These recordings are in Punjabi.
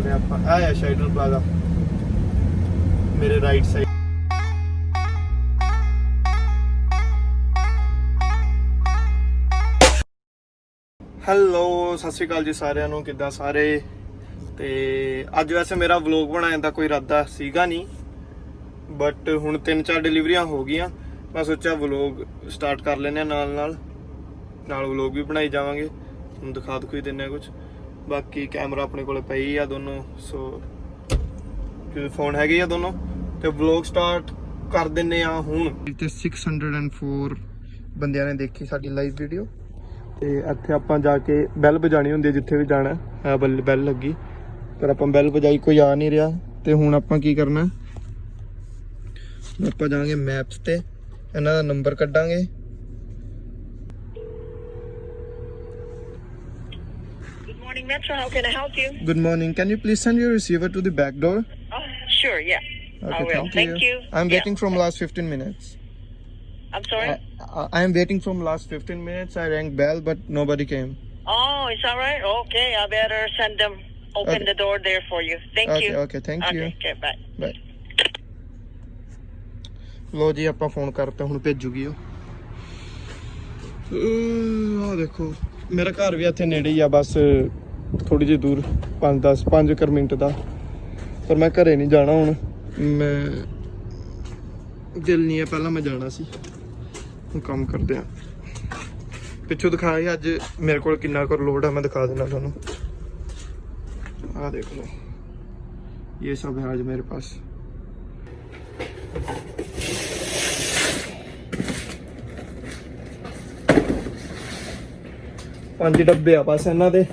चलते हैं आप आया शेल्टर प्लाजा मेरे राइट साइड। ਹੈਲੋ ਸਤਿ ਸ਼੍ਰੀ ਅਕਾਲ ਜੀ ਸਾਰਿਆਂ ਨੂੰ, ਕਿੱਦਾਂ ਸਾਰੇ। ਤੇ ਅੱਜ ਵੈਸੇ ਮੇਰਾ ਵਲੌਗ ਬਣਾਉਣ ਦਾ ਕੋਈ ਇਰਾਦਾ ਸੀਗਾ ਨਹੀਂ, ਬਟ ਹੁਣ 3-4 ਡਿਲੀਵਰੀਆਂ ਹੋ ਗਈਆਂ। ਮੈਂ ਸੋਚਿਆ ਵਲੌਗ ਸਟਾਰਟ ਕਰ ਲੈਂਦੇ ਹਾਂ ਨਾਲ ਵਲੌਗ ਵੀ ਬਣਾਈ ਜਾਵਾਂਗੇ, ਤੁਹਾਨੂੰ ਦਿਖਾ ਦਿਖਾਈ ਦਿੰਦੇ ਹਾਂ ਕੁਝ। ਬਾਕੀ ਕੈਮਰਾ ਆਪਣੇ ਕੋਲ ਪਈ ਆ ਦੋਨੋਂ, ਸੋ ਫੋਨ ਹੈਗੇ ਆ ਦੋਨੋਂ, ਤੇ ਵਲੌਗ ਸਟਾਰਟ ਕਰ ਦਿੰਦੇ ਆ ਹੁਣ। ਤੇ 604 ਬੰਦਿਆਂ ਨੇ ਦੇਖੀ ਸਾਡੀ ਲਾਈਵ ਵੀਡੀਓ, ਤੇ ਇੱਥੇ ਆਪਾਂ ਜਾ ਕੇ ਬੈਲ ਵਜਾਣੀ ਹੁੰਦੀ ਹੈ ਜਿੱਥੇ ਵੀ ਜਾਣਾ ਹੈ। ਬੈਲ ਲੱਗੀ ਪਰ ਆਪਾਂ ਬੈਲ ਵਜਾਈ, ਕੋਈ ਆ ਨਹੀਂ ਰਿਹਾ। ਤੇ ਹੁਣ ਆਪਾਂ ਕੀ ਕਰਨਾ, ਆਪਾਂ ਜਾਵਾਂਗੇ ਮੈਪਸ ਤੇ, ਇਹਨਾਂ ਦਾ number ਕੱਢਾਂਗੇ। Good morning, Metro. How can I help you? Good morning. Can you please send your receiver to the back door? Sure, yeah. Okay, I will. thank you. I'm waiting from last 15 minutes. I'm sorry? I am waiting from last 15 minutes. I rang bell, but nobody came. Oh, is that right? Okay, I better send them, open Okay. the door there for you. Thank you. Okay, thank you. Okay, bye. Bye. ਲੋ ਜੀ ਆਪਾਂ ਫੋਨ ਕਰਤਾ, ਹੁਣ ਭੇਜੂਗੀ ਉਹ। ਆਹ ਦੇਖੋ ਮੇਰਾ ਘਰ ਵੀ ਇੱਥੇ ਨੇੜੇ ਹੀ ਆ, ਬਸ ਥੋੜੀ ਜਿਹੀ ਦੂਰ, 5 ਮਿੰਟ ਦਾ। ਪਰ ਮੈਂ ਘਰੇ ਨਹੀਂ ਜਾਣਾ ਹੁਣ, ਮੈਂ ਦਿਲ ਨਹੀਂ ਹੈ, ਪਹਿਲਾਂ ਮੈਂ ਜਾਣਾ ਸੀ। ਹੁਣ ਕੰਮ ਕਰਦੇ ਆ, ਪਿੱਛੋਂ ਦਿਖਾਇਆ ਅੱਜ ਮੇਰੇ ਕੋਲ ਕਿੰਨਾ ਕੁ ਲੋਡ ਹੈ, ਮੈਂ ਦਿਖਾ ਦੇਣਾ ਤੁਹਾਨੂੰ। ਆਹ ਦੇਖ ਲਓ, ਇਹ ਸਭ ਹੈ ਅੱਜ ਮੇਰੇ ਪਾਸ। ਪੰਜ ਡੱਬੇ ਆ ਬਸ ਇਹਨਾਂ ਦੇ,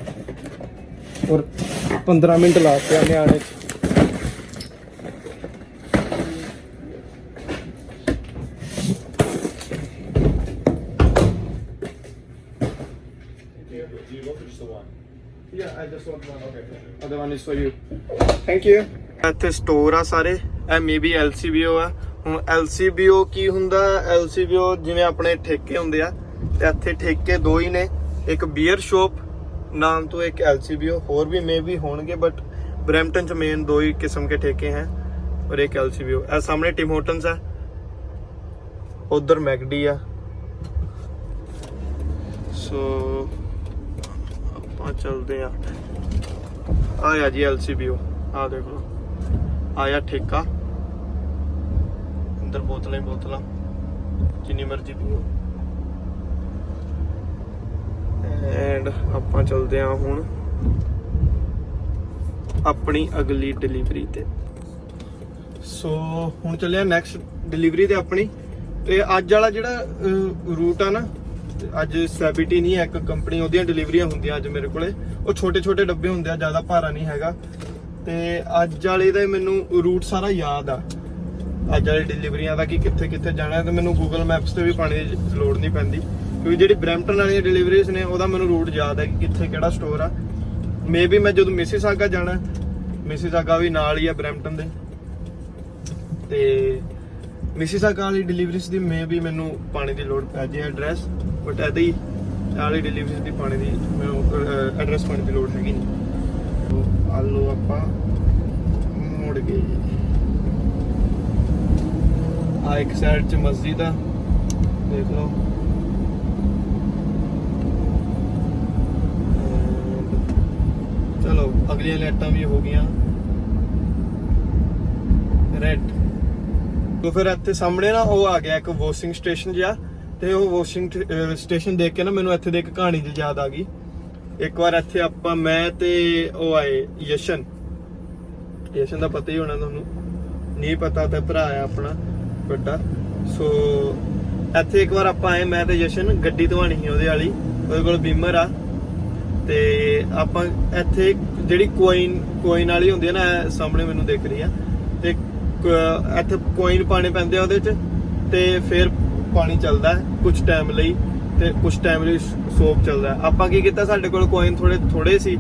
ਔਰ 15 ਮਿੰਟ ਲਾਤੇ ਆ ਨਿਆਣੇ। Other one is for you. Thank you. ਇੱਥੇ ਸਟੋਰ ਆ ਸਾਰੇ, ਇਹ ਮੇਬੀ LCBO ਆ। ਹੁਣ LCBO ਕੀ ਹੁੰਦਾ, LCBO ਜਿਵੇਂ ਆਪਣੇ ਠੇਕੇ ਹੁੰਦੇ ਆ, ਤੇ ਇੱਥੇ ਠੇਕੇ ਦੋ ਹੀ ਨੇ, ਇੱਕ ਬੀਅਰ ਸ਼ੋਪ ਨਾਮ ਤੋਂ, ਇੱਕ LCBO। ਹੋਰ ਵੀ ਮੇਬੀ ਹੋਣਗੇ, ਬਟ ਬਰੈਂਪਟਨ ਚ ਮੇਨ ਦੋ ਹੀ किस्म के ठेके हैं, और एक LCBO। ਇਹ ਸਾਹਮਣੇ ਟਿਮ ਹੋਟਨਸ ਹੈ, ਉਧਰ ਮੈਕਡੀ ਆ। ਸੋ ਆਪਾਂ ਚੱਲਦੇ ਆ। ਆਇਆ ਜੀ LCBO, ਆ ਦੇਖ ਲਓ, ਆਇਆ ਠੇਕਾ। ਅੰਦਰ ਬੋਤਲਾਂ ਹੀ ਬੋਤਲਾਂ, ਜਿੰਨੀ ਮਰਜ਼ੀ ਪੀਓ। ਐਂਡ ਆਪਾਂ ਚੱਲਦੇ ਆ ਹੁਣ ਆਪਣੀ ਅਗਲੀ ਡਿਲੀਵਰੀ ਤੇ। ਸੋ ਹੁਣ ਚੱਲੇ ਆ ਨੈਕਸਟ ਡਿਲੀਵਰੀ ਤੇ ਆਪਣੀ। ਤੇ ਅੱਜ ਵਾਲਾ ਜਿਹੜਾ ਰੂਟ ਆ ਨਾ, ਅੱਜ ਸੈਬਿਟੀ ਨਹੀਂ ਹੈ ਇੱਕ ਕੰਪਨੀ, ਉਹਦੀਆਂ ਡਿਲੀਵਰੀਆਂ ਹੁੰਦੀਆਂ ਅੱਜ ਮੇਰੇ ਕੋਲੇ। ਉਹ ਛੋਟੇ ਡੱਬੇ ਹੁੰਦੇ ਆ, ਜ਼ਿਆਦਾ ਭਾਰਾ ਨਹੀਂ ਹੈਗਾ। ਤੇ ਅੱਜ ਵਾਲੇ ਦਾ ਮੈਨੂੰ ਰੂਟ ਸਾਰਾ ਯਾਦ ਆ, ਅੱਜ ਵਾਲੀ ਡਿਲੀਵਰੀਆਂ ਦਾ, ਕਿ ਕਿੱਥੇ ਕਿੱਥੇ ਜਾਣਾ। ਤੇ ਮੈਨੂੰ ਗੂਗਲ ਮੈਪਸ ਤੇ ਵੀ ਪਾਣੀ ਦੀ ਲੋੜ ਨਹੀਂ ਪੈਂਦੀ, ਕਿਉਂਕਿ ਜਿਹੜੀ ਬਰੈਂਪਟਨ ਵਾਲੀਆਂ ਡਿਲੀਵਰੀਜ਼ ਨੇ ਉਹਦਾ ਮੈਨੂੰ ਰੂਟ ਯਾਦ ਹੈ ਕਿ ਕਿੱਥੇ ਕਿਹੜਾ ਸਟੋਰ ਆ। ਮੇਬੀ ਮੈਂ ਜਦੋਂ ਮਿਸੀਸਾਗਾ ਜਾਣਾ, ਮਿਸੀਸਾਗਾ ਵੀ ਨਾਲ ਹੀ ਆ ਬਰੈਂਪਟਨ ਦੇ, ਤੇ ਮਿਸੀਸਾਗਾ ਵਾਲੀ ਡਿਲੀਵਰੀਜ਼ ਦੀ ਮੇਬੀ ਮੈਨੂੰ ਪਾਣੀ ਦੀ ਲੋੜ ਪੈ ਜੇ ਐਡਰੈਸ, ਬਟ ਇਹਦੀ ਵਾਲੀ ਡਿਲੀਵਰੀਜ਼ ਦੀ ਪਾਣੀ ਦੀ ਮੈਨੂੰ ਐਡਰੈਸ ਪਾਣੀ ਦੀ ਲੋੜ ਹੈਗੀ ਨਹੀਂ। ਆਲੂ ਆਪਾਂ ਮੁੜ ਗਏ। ਆ ਇੱਕ ਸਾਈਡ 'ਚ ਮਸਜਿਦ ਆ, ਦੇਖ ਲਓ। ਚਲੋ ਅਗਲੀਆਂ ਲਾਈਟਾਂ ਵੀ ਹੋ ਗਈਆਂ ਰੈਡ। तो फिर ਇੱਥੇ ਸਾਹਮਣੇ ਨਾ ਉਹ ਆ ਗਿਆ ਇੱਕ ਵਾਸ਼ਿੰਗ ਸਟੇਸ਼ਨ ਜਿਹਾ, ਤੇ ਉਹ ਵਾਸ਼ਿੰਗ ਸਟੇਸ਼ਨ ਦੇਖ ਕੇ ਨਾ ਮੈਨੂੰ ਇੱਥੇ ਦੇ ਇੱਕ ਕਹਾਣੀ ਜਿਹੀ ਯਾਦ ਆ ਗਈ। ਇੱਕ ਵਾਰ ਇੱਥੇ ਆਪਾਂ, ਮੈਂ ਤੇ ਉਹ ਆਏ, ਯਸ਼ਨ ਦਾ ਪਤਾ ਹੀ ਹੋਣਾ ਤੁਹਾਨੂੰ, ਨਹੀਂ ਪਤਾ ਤਾਂ ਭਰਾ ਆ ਆਪਣਾ ਵੱਡਾ। ਸੋ ਇੱਥੇ ਇੱਕ ਵਾਰ ਆਪਾਂ ਆਏ, ਮੈਂ ਤੇ ਯਸ਼ਨ, ਗੱਡੀ ਧਵਾਣੀ ਸੀ ਉਹਦੇ ਵਾਲੀ, ਉਹਦੇ ਕੋਲ ਬੀਮਰ ਆ। ਤੇ ਆਪਾਂ ਇੱਥੇ ਜਿਹੜੀ ਕੋਇਨ ਵਾਲੀ ਹੁੰਦੀ ਹੈ ਨਾ, ਸਾਹਮਣੇ ਮੈਨੂੰ ਦਿਖ ਰਹੀ ਆ, ਤੇ ਇੱਥੇ ਕੋਇਨ ਪਾਣੇ ਪੈਂਦੇ ਆ ਉਹਦੇ 'ਚ, ਤੇ ਫਿਰ ਪਾਣੀ ਚੱਲਦਾ ਕੁਝ ਟਾਈਮ ਲਈ, ਤੇ ਕੁਝ ਟਾਈਮ ਲਈ ਸੋਪ ਚੱਲਦਾ। ਆਪਾਂ ਕੀ ਕੀਤਾ, ਸਾਡੇ ਕੋਲ ਕੋਇਨ ਥੋੜੇ ਸੀ,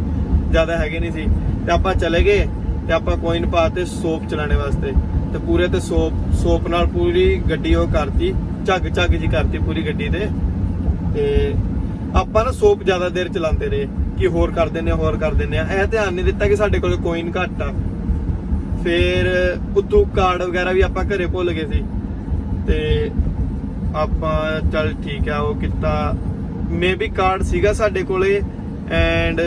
ਜ਼ਿਆਦਾ ਹੈਗੇ ਨਹੀਂ ਸੀ, ਤੇ ਆਪਾਂ ਚਲੇ ਗਏ ਤੇ ਆਪਾਂ ਕੋਇਨ ਪਾਤੇ ਸੋਪ ਚਲਾਣੇ ਵਾਸਤੇ। ਤੇ ਪੂਰੇ ਤੇ ਸੋਪ ਨਾਲ ਪੂਰੀ ਗੱਡੀ ਉਹ ਕਰਤੀ, ਝੱਗ ਜੀ ਕਰਤੀ ਪੂਰੀ ਗੱਡੀ ਤੇ ਆਪਾਂ ਨਾ ਸੋਪ ਜ਼ਿਆਦਾ ਦੇਰ ਚਲਾਉਂਦੇ ਰਹੇ। ਕਿ ਹੋਰ ਕਰ ਦਿੰਦੇ ਆ ਇਹ ਧਿਆਨ ਨਹੀਂ ਦਿੱਤਾ ਕਿ ਸਾਡੇ ਕੋਲ ਕੋਇਨ ਘੱਟ ਆ। ਫਿਰ ਉਤੋਂ ਕਾਰਡ ਵਗੈਰਾ ਵੀ ਆਪਾਂ ਘਰੇ ਭੁੱਲ ਗਏ ਸੀ ਤੇ ਆਪਾਂ ਚੱਲ ਠੀਕ ਆ ਉਹ ਕੀਤਾ। ਮੇਬੀ ਕਾਰਡ ਸੀਗਾ ਸਾਡੇ ਕੋਲੇ ਐਂਡ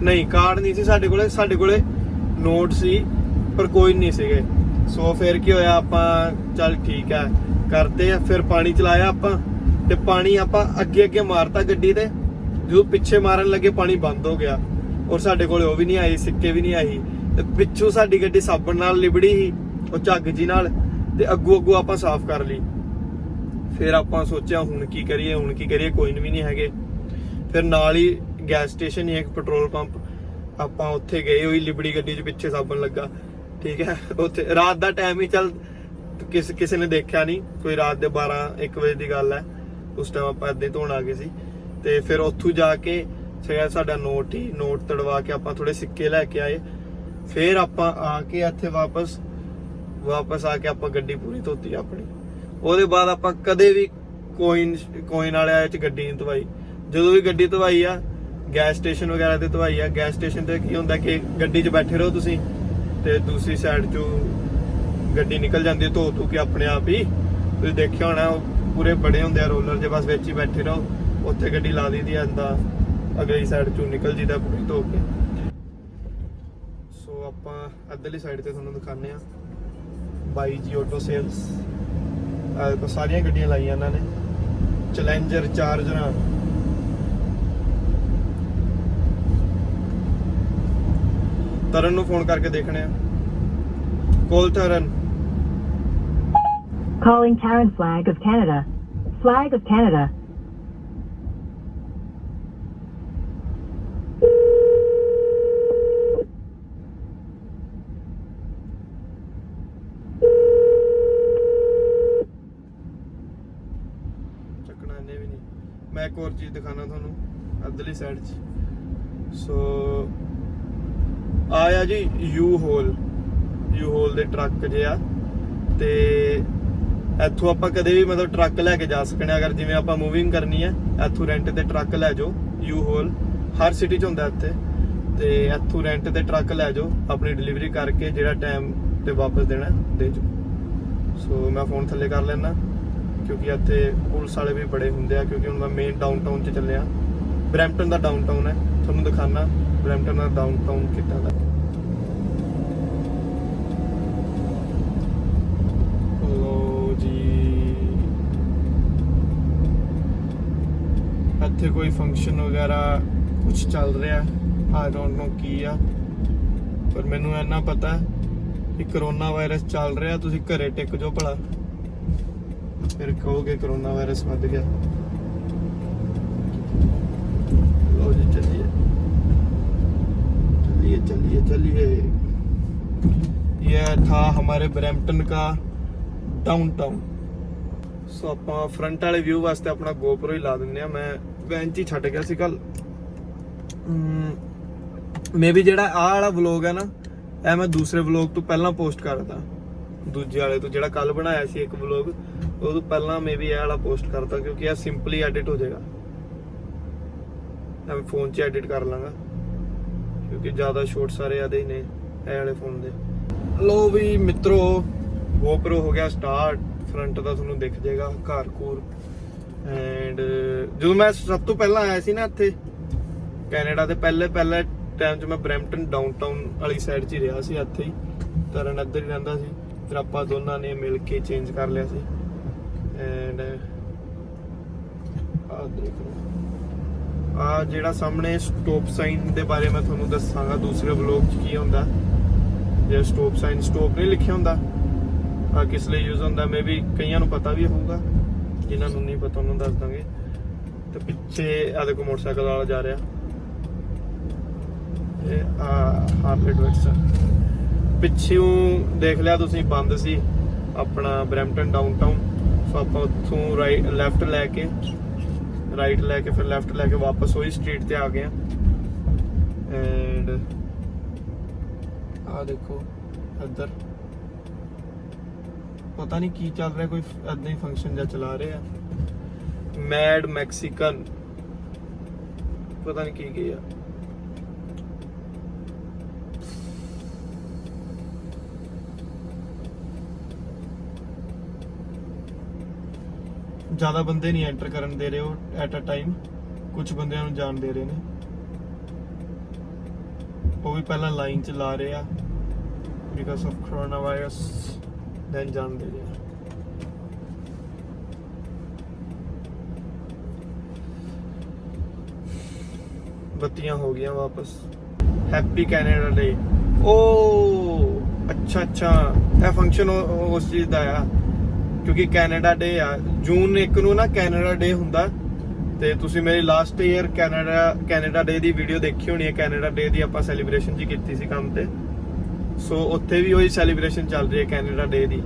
ਨਹੀਂ ਕਾਰਡ ਨਹੀਂ ਸੀ ਸਾਡੇ ਕੋਲੇ ਨੋਟ ਸੀ ਪਰ ਕੋਈ ਨਹੀਂ ਸੀਗੇ। ਸੋ ਫਿਰ ਕੀ ਹੋਇਆ ਆਪਾਂ ਚੱਲ ਠੀਕ ਹੈ ਕਰਦੇ ਆ। ਫਿਰ ਪਾਣੀ ਚਲਾਇਆ ਆਪਾਂ ਤੇ ਪਾਣੀ ਆਪਾਂ ਅੱਗੇ ਮਾਰਤਾ ਗੱਡੀ ਤੇ। ਜਦੋਂ ਪਿੱਛੇ ਮਾਰਨ ਲੱਗੇ ਪਾਣੀ ਬੰਦ ਹੋ ਗਿਆ ਔਰ ਸਾਡੇ ਕੋਲੇ ਉਹ ਵੀ ਨਹੀਂ ਆਈ, ਸਿੱਕੇ ਵੀ ਨਹੀਂ ਆਈ ਤੇ ਪਿੱਛੋਂ ਸਾਡੀ ਗੱਡੀ ਸਾਬਣ ਨਾਲ ਲਿਬੜੀ ਸੀ ਉਹ ਝੱਗ ਜੀ ਨਾਲ ਤੇ ਅੱਗੋਂ ਆਪਾਂ ਸਾਫ਼ ਕਰ ਲਈ। ਫਿਰ ਆਪਾਂ ਸੋਚਿਆ ਹੁਣ ਕੀ ਕਰੀਏ ਕੋਈ ਵੀ ਨਹੀਂ ਹੈਗੇ। ਫਿਰ ਨਾਲ ਹੀ ਗੈਸ ਸਟੇਸ਼ਨ ਹੀ ਇੱਕ ਪੈਟਰੋਲ ਪੰਪ ਆਪਾਂ ਉੱਥੇ ਗਏ। ਉਹੀ ਲਿਬੜੀ ਗੱਡੀ 'ਚ ਪਿੱਛੇ ਸਾਬਣ ਲੱਗਾ, ਠੀਕ ਹੈ। ਉੱਥੇ ਰਾਤ ਦਾ ਟਾਈਮ ਹੀ ਚੱਲ ਕਿਸੇ ਨੇ ਦੇਖਿਆ ਨਹੀਂ, ਕੋਈ ਰਾਤ ਦੇ 12-1 ਵਜੇ ਦੀ ਗੱਲ ਹੈ। ਉਸ ਟਾਈਮ ਆਪਾਂ ਏਦਾਂ ਹੀ ਧੋਣ ਆ ਗਏ ਸੀ ਤੇ ਫਿਰ ਉੱਥੋਂ ਜਾ ਕੇ ਸਾਡਾ ਨੋਟ ਤੜਵਾ ਕੇ ਆਪਾਂ ਥੋੜੇ ਸਿੱਕੇ ਲੈ ਕੇ ਆਏ। ਫਿਰ ਆਪਾਂ ਆ ਕੇ ਇੱਥੇ ਵਾਪਸ ਆ ਕੇ ਆਪਾਂ ਗੱਡੀ ਪੂਰੀ ਧੋਤੀ ਆਪਣੀ। ਉਹਦੇ ਬਾਅਦ ਆਪਾਂ ਕਦੇ ਵੀ ਕੋਇਨ ਵਾਲਿਆਂ 'ਚ ਗੱਡੀ ਨਹੀਂ ਧਵਾਈ। ਜਦੋਂ ਵੀ ਗੱਡੀ ਧਵਾਈ ਆ ਗੈਸ ਸਟੇਸ਼ਨ ਵਗੈਰਾ ਤੇ ਧਵਾਈ ਆ। ਗੈਸ ਸਟੇਸ਼ਨ ਤੇ ਕੀ ਹੁੰਦਾ ਕਿ ਗੱਡੀ 'ਚ ਬੈਠੇ ਰਹੋ ਤੁਸੀਂ ਤੇ ਦੂਸਰੀ ਸਾਈਡ 'ਚੋਂ ਗੱਡੀ ਨਿਕਲ ਜਾਂਦੀ ਧੋ ਕੇ ਆਪਣੇ ਆਪ ਹੀ। ਤੁਸੀਂ ਦੇਖਿਆ ਹੋਣਾ ਪੂਰੇ ਬੜੇ ਹੁੰਦੇ ਆ ਰੋਲਰ ਜੇ, ਬਸ ਵਿੱਚ ਹੀ ਬੈਠੇ ਰਹੋ। ਉੱਥੇ ਗੱਡੀ ਲਾ ਦਈਦੀ ਆ ਏਦਾਂ ਅਗਲੀ ਸਾਈਡ 'ਚੋਂ ਨਿਕਲ ਜੀਦਾ ਪੂਰੀ ਧੋ ਕੇ। ਸੋ ਆਪਾਂ ਇੱਧਰਲੀ ਸਾਈਡ ਤੇ ਤੁਹਾਨੂੰ ਦਿਖਾਉਂਦੇ ਆ ਬਾਈ ਜੀ ਆਟੋ ਸੇਲਸ। ਸਾਰੀਆਂ ਗੱਡੀਆਂ ਲਾਈਆਂ ਇਹਨਾਂ ਨੇ, ਚੈਲੰਜਰ, ਚਾਰਜਰਾਂ। ਤਰਨ ਨੂੰ ਫੋਨ ਕਰਕੇ ਦੇਖਣੇ ਆ। ਕੋਲ Tarn. Calling Karen Flag of Canada. Flag of Canada. ਚੱਕਣਾ ਇਹਨੇ ਵੀ ਨਹੀਂ। ਮੈਂ ਇੱਕ ਹੋਰ ਚੀਜ਼ ਦਿਖਾਣਾ ਤੁਹਾਨੂੰ ਅੱਧਲੀ ਸਾਈਡ 'ਚ। ਸੋ ਆਇਆ ਜੀ ਯੂ ਹੋਲ ਦੇ ਟਰੱਕ ਜੇ ਆ ਤੇ ਇੱਥੋਂ ਆਪਾਂ ਕਦੇ ਵੀ ਮਤਲਬ ਟਰੱਕ ਲੈ ਕੇ ਜਾ ਸਕਣੇ ਆ। ਅਗਰ ਜਿਵੇਂ ਆਪਾਂ ਮੂਵਿੰਗ ਕਰਨੀ ਹੈ ਇੱਥੋਂ ਰੈਂਟ ਤੇ ਟਰੱਕ ਲੈ ਜਾਓ। ਯੂ ਹੋਲ ਹਰ ਸਿਟੀ 'ਚ ਹੁੰਦਾ ਇੱਥੇ ਤੇ ਇੱਥੋਂ ਰੈਂਟ ਤੇ ਟਰੱਕ ਲੈ ਜਾਓ, ਆਪਣੀ ਡਿਲੀਵਰੀ ਕਰਕੇ ਜਿਹੜਾ ਟਾਈਮ ਤੇ ਵਾਪਸ ਦੇਣਾ ਦੇ ਜਾਓ। ਸੋ ਮੈਂ ਫੋਨ ਥੱਲੇ ਕਰ ਲੈਣਾ ਕਿਉਂਕਿ ਇੱਥੇ ਪੁਲਿਸ ਵਾਲੇ ਵੀ ਬੜੇ ਹੁੰਦੇ ਆ। ਕਿਉਂਕਿ ਹੁਣ ਮੈਂ ਮੇਨ ਡਾਊਨਟਾਊਨ 'ਚ ਚੱਲਿਆ। ਬਰੈਂਪਟਨ ਦਾ ਡਾਊਨਟਾਊਨ ਹੈ, ਤੁਹਾਨੂੰ ਦਿਖਾਣਾ ਬਰੈਂਪਟਨ ਦਾ ਡਾਊਨਟਾਊਨ ਕਿੱਦਾਂ ਦਾ। ਇੱਥੇ ਕੋਈ ਫੰਕਸ਼ਨ ਵਗੈਰਾ ਕੁਝ ਚੱਲ ਰਿਹਾ, ਆਈ ਡੋਂਟ ਨੋ ਕੀ ਆ, ਪਰ ਮੈਨੂੰ ਇੰਨਾ ਪਤਾ ਕਿ ਕਰੋਨਾ ਵਾਇਰਸ ਚੱਲ ਰਿਹਾ। ਤੁਸੀਂ ਘਰੇ ਟਿਕ ਜਾਓ ਭਲਾ, ਫਿਰ ਕਹੋਗੇ ਕਰੋਨਾ ਵਾਇਰਸ ਵੱਧ ਗਿਆ। ਲਓ ਜੀ चलिए। यह था हमारे ब्रैम्पटन का डाउनटाउन। सो ਆਪਾਂ ਫਰੰਟ ਵਾਲੇ ਵਿਊ ਵਾਸਤੇ ਆਪਣਾ GoPro ਹੀ ਲਾ ਦਿੰਨੇ ਆ। ਮੈਂ ਵੈਨ 'ਚ ਹੀ ਛੱਡ ਗਿਆ ਸੀ ਕੱਲ। ਮੇਬੀ ਜਿਹੜਾ ਆਹ ਵਾਲਾ ਵਲੌਗ ਹੈ ਨਾ, ਇਹ ਮੈਂ ਦੂਸਰੇ ਵਲੌਗ ਤੋਂ ਪਹਿਲਾਂ ਪੋਸਟ ਕਰਦਾ, ਦੂਜੇ ਵਾਲੇ ਤੋਂ ਜਿਹੜਾ ਕੱਲ ਬਣਾਇਆ ਸੀ ਇੱਕ ਵਲੌਗ, ਉਹ ਤੋਂ ਪਹਿਲਾਂ ਮੇਬੀ ਇਹ ਵਾਲਾ ਪੋਸਟ ਕਰਦਾ ਕਿਉਂਕਿ ਇਹ ਸਿੰਪਲੀ ਐਡਿਟ ਹੋ ਜਾਏਗਾ। ਮੈਂ ਫੋਨ 'ਚ ਐਡਿਟ ਕਰ ਲਾਂਗਾ ਕਿਉਂਕਿ ਜ਼ਿਆਦਾ ਸ਼ੋਟ ਸਾਰੇ ਆਦੇ ਹੀ ਨੇ ਇਹ ਵਾਲੇ ਫੋਨ ਦੇ। ਲੋ ਵੀ ਮਿੱਤਰੋ, GoPro ਹੋ ਗਿਆ ਸਟਾਰਟ। ਫਰੰਟ ਦਾ ਤੁਹਾਨੂੰ ਦਿਖ ਜਾਏਗਾ ਘਰ ਘੂਰ। ਐਂਡ ਜਦੋਂ ਮੈਂ ਸਭ ਤੋਂ ਪਹਿਲਾਂ ਆਇਆ ਸੀ ਨਾ ਇੱਥੇ ਕੈਨੇਡਾ ਦੇ ਪਹਿਲੇ ਟਾਈਮ 'ਚ ਮੈਂ ਬਰੈਂਪਟਨ ਡਾਊਨਟਾਊਨ ਵਾਲੀ ਸਾਈਡ 'ਚ ਹੀ ਰਿਹਾ ਸੀ। ਇੱਥੇ ਹੀ ਤਰਨ ਇੱਧਰ ਹੀ ਰਹਿੰਦਾ ਸੀ। ਫਿਰ ਆਪਾਂ ਦੋਨਾਂ ਨੇ ਮਿਲ ਕੇ ਚੇਂਜ ਕਰ ਲਿਆ ਸੀ। ਐਂਡ ਆਹ ਦੇਖੋ, ਆ ਜਿਹੜਾ ਸਾਹਮਣੇ ਸਟਾਪ ਸਾਈਨ ਦੇ ਬਾਰੇ ਮੈਂ ਤੁਹਾਨੂੰ ਦੱਸਾਂਗਾ ਦੂਸਰੇ ਵਲੌਗ 'ਚ ਕੀ ਹੁੰਦਾ। ਜੇ ਸਟਾਪ ਸਾਈਨ ਸਟਾਪ ਨਹੀਂ ਲਿਖਿਆ ਹੁੰਦਾ ਆ ਕਿਸ ਲਈ ਯੂਜ਼ ਹੁੰਦਾ, ਮੇਬੀ ਕਈਆਂ ਨੂੰ ਪਤਾ ਵੀ ਹੋਊਗਾ, ਜਿਨ੍ਹਾਂ ਨੂੰ ਨਹੀਂ ਪਤਾ ਉਹਨਾਂ ਨੂੰ ਦੱਸ ਦਾਂਗੇ। ਤੇ ਪਿੱਛੇ ਆ ਦੇਖੋ ਮੋਟਰਸਾਈਕਲ ਵਾਲਾ ਜਾ ਰਿਹਾ, ਇਹ ਹਾਰਲੇ ਡੇਵਿਡਸਨ। ਪਿੱਛੋਂ ਦੇਖ ਲਿਆ ਤੁਸੀਂ ਬੰਦ ਸੀ ਆਪਣਾ ਬਰੈਂਪਟਨ ਡਾਊਨਟਾਊਨ। ਸੋ ਆਪਾਂ ਉੱਥੋਂ ਰਾਈਟ ਲੈ ਕੇ ਫਿਰ ਲੈਫਟ ਲੈ ਕੇ ਵਾਪਸ ਉਹੀ ਸਟਰੀਟ ਤੇ ਆ ਗਏ ਆ। ਐਂਡ ਆ ਦੇਖੋ ਇੱਧਰ ਪਤਾ ਨਹੀਂ ਕੀ ਚੱਲ ਰਿਹਾ, ਕੋਈ ਏਦਾਂ ਹੀ ਫੰਕਸ਼ਨ ਜਿਹਾ ਚਲਾ ਰਹੇ ਆ। ਮੈਡ ਮੈਕਸੀਕਨ ਪਤਾ ਨਹੀਂ ਕੀ ਗਏ ਆ। ਜ਼ਿਆਦਾ ਬੰਦੇ ਨਹੀਂ ਐਂਟਰ ਕਰਨ ਦੇ ਰਹੇ ਉਹ ਐਟ ਅ ਟਾਈਮ, ਕੁਝ ਬੰਦਿਆਂ ਨੂੰ ਜਾਣ ਦੇ ਰਹੇ ਨੇ, ਉਹ ਵੀ ਪਹਿਲਾਂ ਲਾਈਨ ਚ ਲਾ ਰਹੇ ਆ because of corona virus, then ਜਾਣ ਦੇ ਰਹੇ ਆ। ਬੱਤੀਆਂ ਹੋ ਗਈਆਂ ਵਾਪਸ। ਹੈਪੀ ਕੈਨੇਡਾ ਡੇ। ਓ ਅੱਛਾ ਇਹ ਫੰਕਸ਼ਨ ਉਸ ਚੀਜ਼ ਦਾ ਆ ਕਿਉਂਕਿ ਕੈਨੇਡਾ ਡੇ ਆ। ਜੂਨ 1 ਨੂੰ ਨਾ ਕੈਨੇਡਾ ਡੇ ਹੁੰਦਾ, ਤੇ ਤੁਸੀਂ ਮੇਰੀ ਲਾਸਟ ਈਅਰ ਕੈਨੇਡਾ ਡੇ ਦੀ ਵੀਡੀਓ ਦੇਖੀ ਹੋਣੀ ਹੈ। ਕੈਨੇਡਾ ਡੇ ਦੀ ਆਪਾਂ ਸੈਲੀਬ੍ਰੇਸ਼ਨ ਜੀ ਕੀਤੀ ਸੀ ਕੰਮ ਤੇ, ਸੋ ਉੱਥੇ ਵੀ ਉਹੀ ਸੈਲੀਬ੍ਰੇਸ਼ਨ ਚੱਲ ਰਹੀ ਹੈ ਕੈਨੇਡਾ ਡੇ ਦੀ,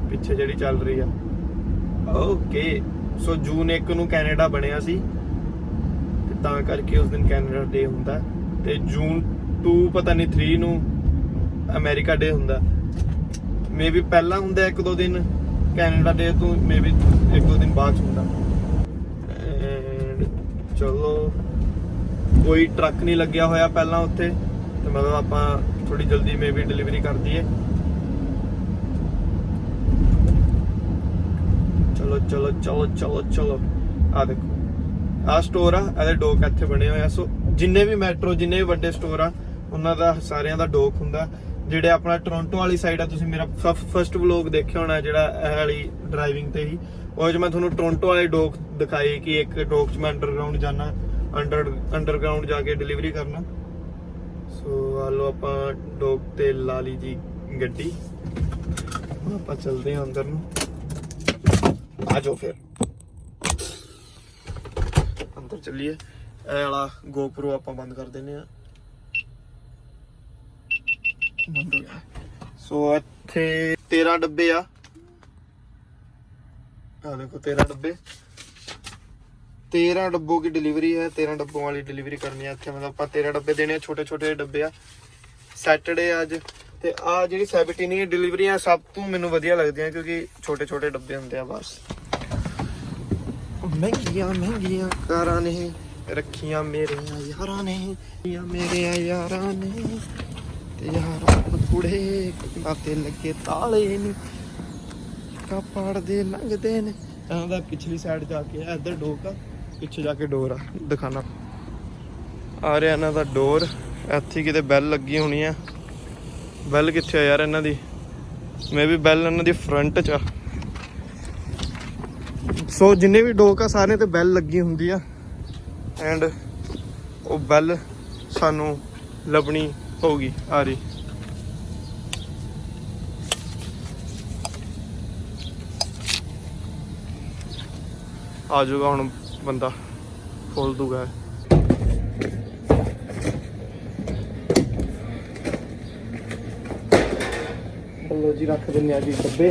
ਪਿੱਛੇ ਜਿਹੜੀ ਚੱਲ ਰਹੀ ਆ। ਓਕੇ, ਸੋ ਜੂਨ 1 ਨੂੰ ਕੈਨੇਡਾ ਬਣਿਆ ਸੀ ਤੇ ਤਾਂ ਕਰਕੇ ਉਸ ਦਿਨ ਕੈਨੇਡਾ ਡੇ ਹੁੰਦਾ, ਤੇ ਜੂਨ 2 ਪਤਾ ਨਹੀਂ 3 ਨੂੰ ਅਮਰੀਕਾ ਡੇ ਹੁੰਦਾ। ਮੇਬੀ ਪਹਿਲਾਂ ਹੁੰਦਾ 1-2 ਦਿਨ ਕੈਨੇਡਾ ਡੇ ਤੋਂ, ਮੇਬੀ 1-2 ਦਿਨ ਬਾਅਦ ਹੁੰਦਾ। ਚਲੋ ਕੋਈ ਟਰੱਕ ਨਹੀਂ ਲੱਗਿਆ ਹੋਇਆ ਪਹਿਲਾਂ ਉੱਥੇ, ਤੇ ਮਤਲਬ ਆਪਾਂ ਥੋੜੀ ਜਲਦੀ ਮੇਬੀ ਡਿਲੀਵਰੀ ਕਰ ਦਈਏ। ਚਲੋ ਆ ਦੇਖੋ, ਆ ਸਟੋਰ ਆ, ਇਹਦੇ ਡੋਕ ਇੱਥੇ ਬਣੇ ਹੋਏ ਆ। ਸੋ ਜਿੰਨੇ ਵੀ ਮੈਟਰੋ, ਜਿੰਨੇ ਵੀ ਵੱਡੇ ਸਟੋਰ ਆ, ਉਹਨਾਂ ਦਾ ਸਾਰਿਆਂ ਦਾ ਡੋਕ ਹੁੰਦਾ। ਜਿਹੜੇ ਆਪਣਾ ਟੋਰਾਂਟੋ ਵਾਲੀ ਸਾਈਡ ਆ, ਤੁਸੀਂ ਮੇਰਾ ਫਸਟ ਵਲੌਗ ਦੇਖਿਆ ਹੋਣਾ ਜਿਹੜਾ ਇਹ ਵਾਲੀ ਡਰਾਈਵਿੰਗ ਤੇ ਹੀ, ਉਹ 'ਚ ਮੈਂ ਤੁਹਾਨੂੰ ਟੋਰਾਂਟੋ ਵਾਲੇ ਡੋਕ ਦਿਖਾਏ ਕਿ ਇੱਕ ਡੋਕ 'ਚ ਮੈਂ ਅੰਡਰਗਰਾਉਂਡ ਜਾਣਾ, ਅੰਡਰਗਰਾਉਂਡ ਜਾ ਕੇ ਡਿਲੀਵਰੀ ਕਰਨਾ। ਸੋ ਆ ਲੋ ਆਪਾਂ ਡੋਕ ਤੇ ਲਾ ਲਈ ਜੀ ਗੱਡੀ, ਆਪਾਂ ਚੱਲਦੇ ਹਾਂ ਅੰਦਰ ਨੂੰ। ਆ ਜਾਓ ਫਿਰ ਅੰਦਰ ਚੱਲੀਏ। ਇਹ ਵਾਲਾ GoPro ਆਪਾਂ ਬੰਦ ਕਰ ਦਿੰਨੇ ਆ, ਬੰਦ ਹੋ ਗਿਆ। ਸੋ ਇੱਥੇ 13 ਡੱਬੇ ਆ देखो 13 डब्बे, 13 डब्बों की डिलीवरी है। 13 डब्बों वाली डिलीवरी करनी है। मतलब आप 13 डब्बे देने, छोटे छोटे डब्बे आ। सैटरडे अज ते आ जी सैबटीनी डिलीवरियां सब तो मैनू वधिया लगदियां क्योंकि छोटे छोटे डब्बे होंदे आ। बस महंगियां कारां ने रखियां मेरे यारां ने, मेरे यारां ने ते यारां कुड़े नाते लगे ताले ने पाड़दे लंघदे ने। ਇਹਦਾ ਪਿਛਲੀ ਸਾਈਡ ਜਾ ਕੇ ਇੱਧਰ ਡੋਕ ਆ, ਪਿੱਛੇ ਜਾ ਕੇ ਡੋਰ ਆ, ਦਿਖਾਣਾ ਆ ਰਿਹਾ ਇਹਨਾਂ ਦਾ ਡੋਰ। ਇੱਥੇ ਕਿਤੇ ਬੈਲ ਲੱਗੀ ਹੋਣੀ ਆ। ਬੈਲ ਕਿੱਥੇ ਆ ਯਾਰ ਇਹਨਾਂ ਦੀ? ਮੈਂ ਵੀ ਬੈਲ ਇਹਨਾਂ ਦੀ ਫਰੰਟ 'ਚ ਆ। ਸੋ ਜਿੰਨੇ ਵੀ ਡੋਕ ਆ ਸਾਰਿਆਂ ਤੇ ਬੈਲ ਲੱਗੀ ਹੁੰਦੀ ਆ, ਐਂਡ ਉਹ ਬੈਲ ਸਾਨੂੰ ਲੱਭਣੀ ਪਊਗੀ। ਆ ਰਹੀ आ जाऊगा हूँ, बंदा खोल दूगा। लो जी रख देने जी डब्बे।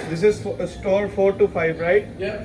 This is store 4 to 5, right? Yeah.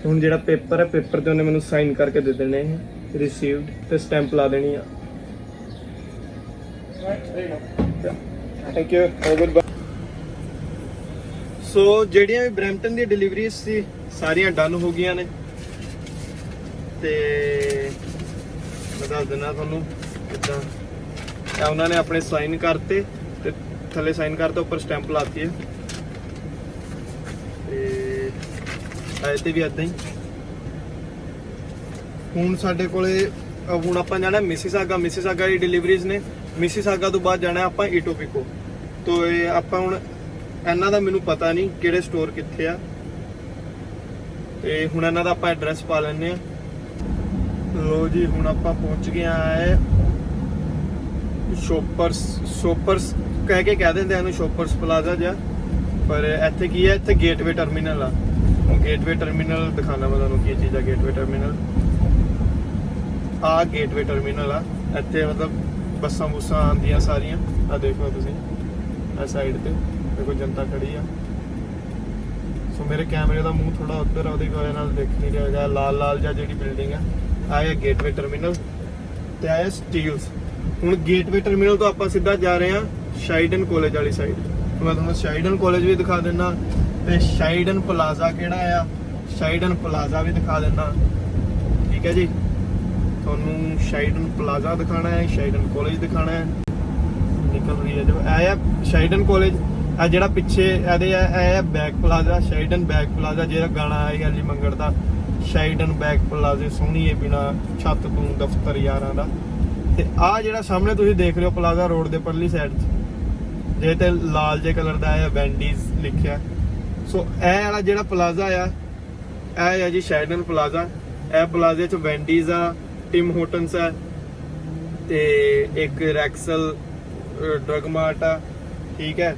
ਹੁਣ ਜਿਹੜਾ ਪੇਪਰ ਹੈ, ਪੇਪਰ ਤੇ ਉਹਨੇ ਮੈਨੂੰ ਸਾਈਨ ਕਰਕੇ ਦੇ ਦੇਣੇ ਹੈ, ਰਿਸੀਵਡ, ਤੇ ਸਟੈਂਪ ਲਾ ਦੇਣੀ ਆ। Thank you, good bye. So ਜਿਹੜੀਆਂ ਵੀ ਬਰੈਂਪਟਨ ਦੀ ਡਿਲੀਵਰੀਜ਼ ਸੀ ਸਾਰੀਆਂ ਡਨ ਹੋ ਗਈਆਂ ਨੇ, ਤੇ ਮੈਂ ਦੱਸ ਦਿੰਦਾ ਤੁਹਾਨੂੰ ਕਿੱਦਾਂ। ਇਹ ਉਹਨਾਂ ਨੇ ਆਪਣੇ ਸਾਈਨ ਕਰਤੇ, ਤੇ ਥੱਲੇ ਸਾਈਨ ਕਰਤਾ, ਉੱਪਰ ਸਟੈਂਪ ਲਾਤੀ ਹੈ, ਤੇ ਆਏ ਤੇ ਵੀ ਏਦਾਂ ਹੀ। ਹੁਣ ਸਾਡੇ ਕੋਲੇ ਹੁਣ ਆਪਾਂ ਜਾਣਾ ਮਿਸੀਸਾਗਾ। ਮਿਸੀਸਾਗਾ ਦੀ ਡਿਲੀਵਰੀਜ਼ ਨੇ। ਮਿਸੀਸਾਗਾ ਤੋਂ ਬਾਅਦ ਜਾਣਾ ਆਪਾਂ ਈਟੋਪਿਕੋ। ਤੋਂ ਇਹ ਆਪਾਂ ਹੁਣ ਇਹਨਾਂ ਦਾ ਮੈਨੂੰ ਪਤਾ ਨਹੀਂ ਕਿਹੜੇ ਸਟੋਰ ਕਿੱਥੇ ਆ, ਤੇ ਹੁਣ ਇਹਨਾਂ ਦਾ ਆਪਾਂ ਐਡਰੈਸ ਪਾ ਲੈਂਦੇ ਆ। ਲੋ ਜੀ ਹੁਣ ਆਪਾਂ ਪਹੁੰਚ ਗਏ ਆ ਸ਼ੋਪਰਸ ਕਹਿ ਕੇ ਕਹਿ ਦਿੰਦੇ ਇਹਨੂੰ, ਸ਼ੋਪਰਸ ਪਲਾਜ਼ਾ ਜਿਹਾ, ਪਰ ਇੱਥੇ ਕੀ ਹੈ, ਇੱਥੇ ਗੇਟਵੇ ਟਰਮੀਨਲ ਆ। ਗੇਟਵੇ ਟਰਮੀਨਲ ਦਿਖਾਣਾ ਮੈਂ ਤੁਹਾਨੂੰ ਕੀ ਚੀਜ਼ ਆ ਗੇਟਵੇ ਟਰਮੀਨਲ। ਆ ਗੇਟਵੇ ਟਰਮੀਨਲ ਆ, ਇੱਥੇ ਮਤਲਬ ਬੱਸਾਂ ਬੁੱਸਾਂ ਆਉਂਦੀਆਂ ਸਾਰੀਆਂ। ਆ ਦੇਖੋ ਤੁਸੀਂ ਆ ਸਾਈਡ ਤੇ ਦੇਖੋ ਜਨਤਾ ਖੜੀ ਆ। ਸੋ ਮੇਰੇ ਕੈਮਰੇ ਦਾ ਮੂੰਹ ਥੋੜਾ ਉੱਧਰ ਆ, ਉਹਦੀ ਵਜ੍ਹਾ ਨਾਲ ਦਿਖ ਨਹੀਂ ਰਿਹਾ ਹੈਗਾ। ਲਾਲ ਲਾਲ ਜਿਹਾ ਜਿਹੜੀ ਬਿਲਡਿੰਗ ਆ ਇਹ ਗੇਟਵੇ ਟਰਮੀਨਲ ਤੇ ਆਇਆ ਸਟੀਲਸ। ਹੁਣ ਗੇਟਵੇ ਟਰਮੀਨਲ ਤੋਂ ਆਪਾਂ ਸਿੱਧਾ ਜਾ ਰਹੇ ਹਾਂ ਸ਼ਾਈਡਨ ਕਾਲਜ ਵਾਲੀ ਸਾਈਡ। ਮੈਂ ਤੁਹਾਨੂੰ ਸ਼ਾਈਡਨ ਕਾਲਜ ਵੀ ਦਿਖਾ ਦਿੰਦਾ ਤੇ ਸ਼ਾਈਡਨ ਪਲਾਜ਼ਾ ਕਿਹੜਾ ਆ, ਸ਼ਾਈਡਨ ਪਲਾਜ਼ਾ ਵੀ ਦਿਖਾ ਦਿੰਦਾ। ਠੀਕ ਹੈ ਜੀ, ਤੁਹਾਨੂੰ ਸ਼ਾਈਡਨ ਪਲਾਜ਼ਾ ਦਿਖਾਣਾ ਹੈ, ਸ਼ਾਈਡਨ ਕਾਲਜ ਦਿਖਾਣਾ ਹੈ। ਨਿਕਲ ਰਹੀ ਹੈ ਜੋ ਇਹ ਆ ਸ਼ਾਈਡਨ ਕਾਲਜ। ਆ ਜਿਹੜਾ ਪਿੱਛੇ ਇਹਦੇ ਆ ਇਹ ਬੈਕ ਪਲਾਜ਼ਾ, ਸ਼ਾਈਡਨ ਬੈਕ ਪਲਾਜ਼ਾ, ਜਿਹੜਾ ਗਾਣਾ ਆਏਗਾ ਜੀ ਮੰਗੜ ਦਾ, ਸ਼ਾਈਡਨ ਬੈਕ ਪਲਾਜ਼ੇ ਸੋਹਣੀਏ ਬਿਨਾ ਛੱਤ ਤੋਂ ਦਫ਼ਤਰ ਯਾਰਾਂ ਦਾ। ਤੇ ਆ ਜਿਹੜਾ ਸਾਹਮਣੇ ਤੁਸੀਂ ਦੇਖ ਰਹੇ ਹੋ ਪਲਾਜ਼ਾ ਰੋਡ ਦੇ ਪਰਲੀ ਸਾਈਡ 'ਚ ਜੇ ਤੇ ਲਾਲ ਜੇ ਕਲਰ ਦਾ ਹੈ ਵੈਂਡੀਜ਼ ਲਿਖਿਆ। ਸੋ ਇਹ ਵਾਲਾ ਜਿਹੜਾ ਪਲਾਜ਼ਾ ਆ ਇਹ ਆ ਜੀ ਸ਼ਾਈਡਨ ਪਲਾਜ਼ਾ। ਇਹ ਪਲਾਜ਼ੇ 'ਚ ਵੈਂਡੀਜ਼ ਆ, ਟਿਮ ਹੋਟਨਸ ਹੈ ਤੇ ਇੱਕ ਰੈਕਸਲ ਡਰਗ ਮਾਰਟ ਆ। ਠੀਕ ਹੈ,